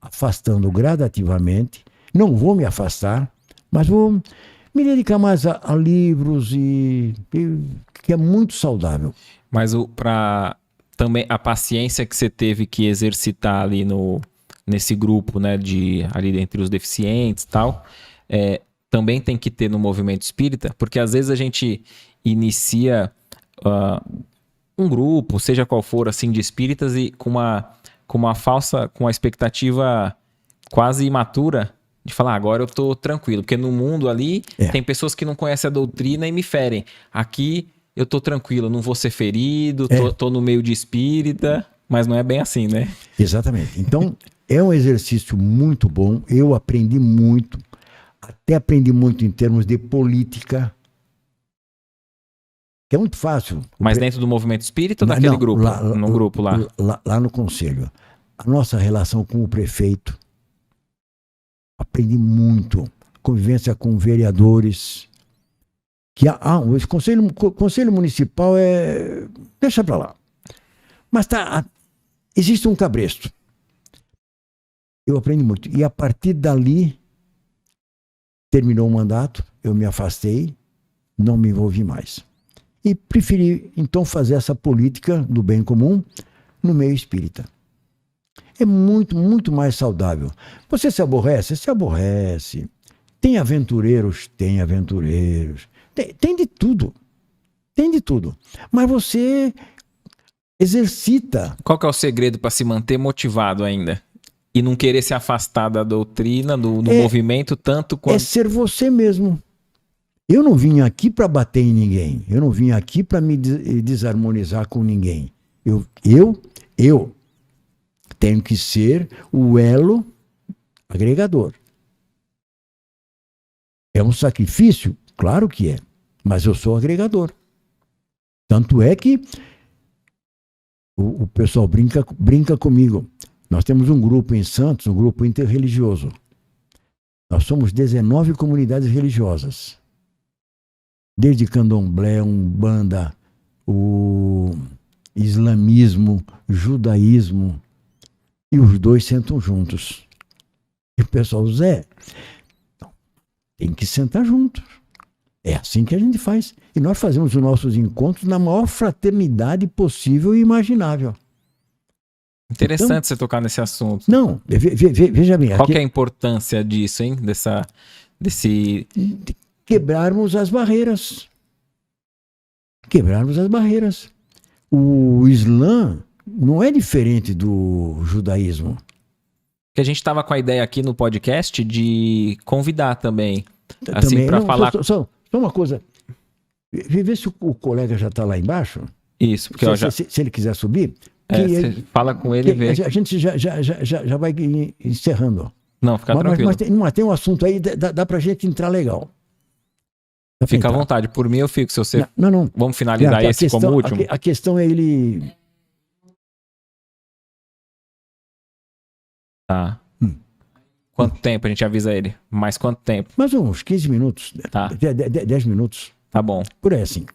Speaker 2: afastando gradativamente, não vou me afastar, mas vou me dedicar mais a livros que é muito saudável.
Speaker 1: Mas também a paciência que você teve que exercitar ali nesse grupo, né, ali entre os deficientes e tal, também tem que ter no movimento espírita, porque às vezes a gente inicia um grupo, seja qual for, assim, de espíritas e com uma expectativa quase imatura de falar, agora eu tô tranquilo, porque no mundo ali tem pessoas que não conhecem a doutrina e me ferem. Aqui eu tô tranquilo, não vou ser ferido, tô no meio de espírita, mas não é bem assim, né?
Speaker 2: Exatamente. Então, é um exercício muito bom, eu aprendi muito, até aprendi muito em termos de política, que é muito fácil.
Speaker 1: Mas dentro do movimento espírita ou daquele grupo? No grupo lá?
Speaker 2: Lá no conselho. A nossa relação com o prefeito, aprendi muito. Convivência com vereadores. O conselho municipal deixa para lá. Mas existe um cabresto. Eu aprendi muito. E a partir dali, terminou o mandato, eu me afastei, não me envolvi mais. E preferi, então, fazer essa política do bem comum no meio espírita. É muito, muito mais saudável. Você se aborrece? Se aborrece. Tem aventureiros? Tem aventureiros. Tem de tudo. Tem de tudo. Mas você exercita.
Speaker 1: Qual que é o segredo para se manter motivado ainda? E não querer se afastar da doutrina, do movimento, tanto quanto...
Speaker 2: É ser você mesmo. Eu não vim aqui para bater em ninguém. Eu não vim aqui para me desarmonizar com ninguém. Eu tenho que ser o elo agregador. É um sacrifício? Claro que é. Mas eu sou agregador. Tanto é que o pessoal brinca comigo. Nós temos um grupo em Santos, um grupo interreligioso. Nós somos 19 comunidades religiosas. Desde candomblé, umbanda, o islamismo, judaísmo. E os dois sentam juntos. E o pessoal, Zé, tem que sentar juntos. É assim que a gente faz. E nós fazemos os nossos encontros na maior fraternidade possível e imaginável.
Speaker 1: Interessante então, você tocar nesse assunto.
Speaker 2: Não, veja bem.
Speaker 1: Qual que é a importância disso, hein?
Speaker 2: Quebrarmos as barreiras. Quebrarmos as barreiras. O Islã não é diferente do judaísmo.
Speaker 1: Que a gente estava com a ideia aqui no podcast de convidar também. Assim, para falar.
Speaker 2: Só uma coisa. Vê se o colega já está lá embaixo.
Speaker 1: Isso, porque
Speaker 2: se ele quiser subir.
Speaker 1: Você fala com ele e vê.
Speaker 2: A gente já vai encerrando.
Speaker 1: Não, fica tranquilo.
Speaker 2: Mas tem um assunto aí, dá pra gente entrar legal.
Speaker 1: Fica à vontade. Por mim eu fico. Se você...
Speaker 2: Não.
Speaker 1: Vamos finalizar esse como último?
Speaker 2: A questão é ele...
Speaker 1: Tá. Quanto tempo a gente avisa ele? Mais quanto tempo?
Speaker 2: Mais uns 15 minutos.
Speaker 1: Tá.
Speaker 2: 10 minutos.
Speaker 1: Tá bom.
Speaker 2: Por aí assim.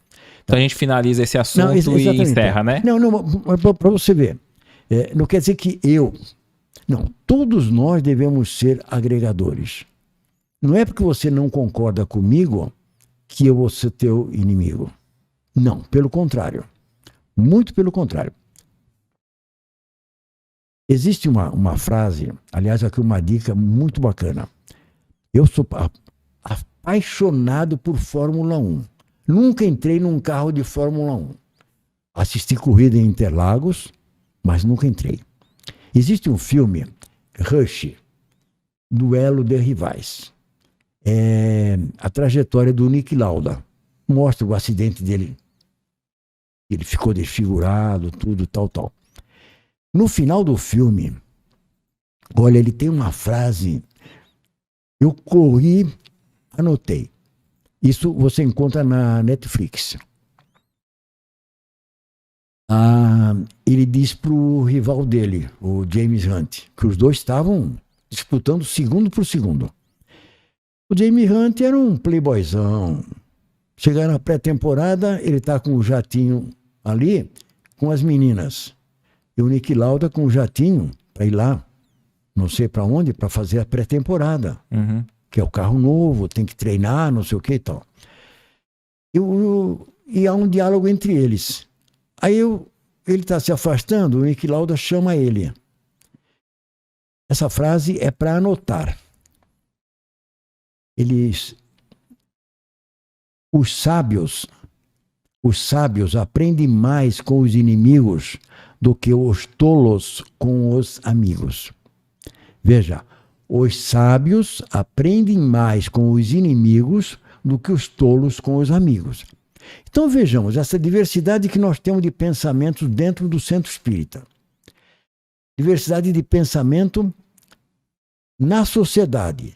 Speaker 1: Então a gente finaliza esse assunto e encerra, né?
Speaker 2: Não, para você ver. Não quer dizer que Não, todos nós devemos ser agregadores. Não é porque você não concorda comigo que eu vou ser teu inimigo. Não, pelo contrário. Muito pelo contrário. Existe uma frase, aliás, aqui uma dica muito bacana. Eu sou apaixonado por Fórmula 1. Nunca entrei num carro de Fórmula 1. Assisti corrida em Interlagos, mas nunca entrei. Existe um filme, Rush, Duelo de Rivais. É, a trajetória do Niki Lauda. Mostra o acidente dele. Ele ficou desfigurado, tudo, tal, tal. No final do filme, olha, ele tem uma frase, eu corri, anotei. Isso você encontra na Netflix. Ele diz pro rival dele, o James Hunt, que os dois estavam disputando segundo por segundo. O James Hunt era um playboyzão. Chegar na pré-temporada, ele tá com o jatinho ali, com as meninas. E o Niki Lauda com o jatinho para ir lá, não sei para onde, para fazer a pré-temporada.
Speaker 1: Uhum.
Speaker 2: Que é o carro novo, tem que treinar, não sei o que e tal. E há um diálogo entre eles. Aí ele está se afastando, o Niki Lauda chama ele. Essa frase é para anotar. Os sábios aprendem mais com os inimigos do que os tolos com os amigos. Veja, os sábios aprendem mais com os inimigos do que os tolos com os amigos. Então vejamos essa diversidade que nós temos de pensamentos dentro do centro espírita. Diversidade de pensamento na sociedade.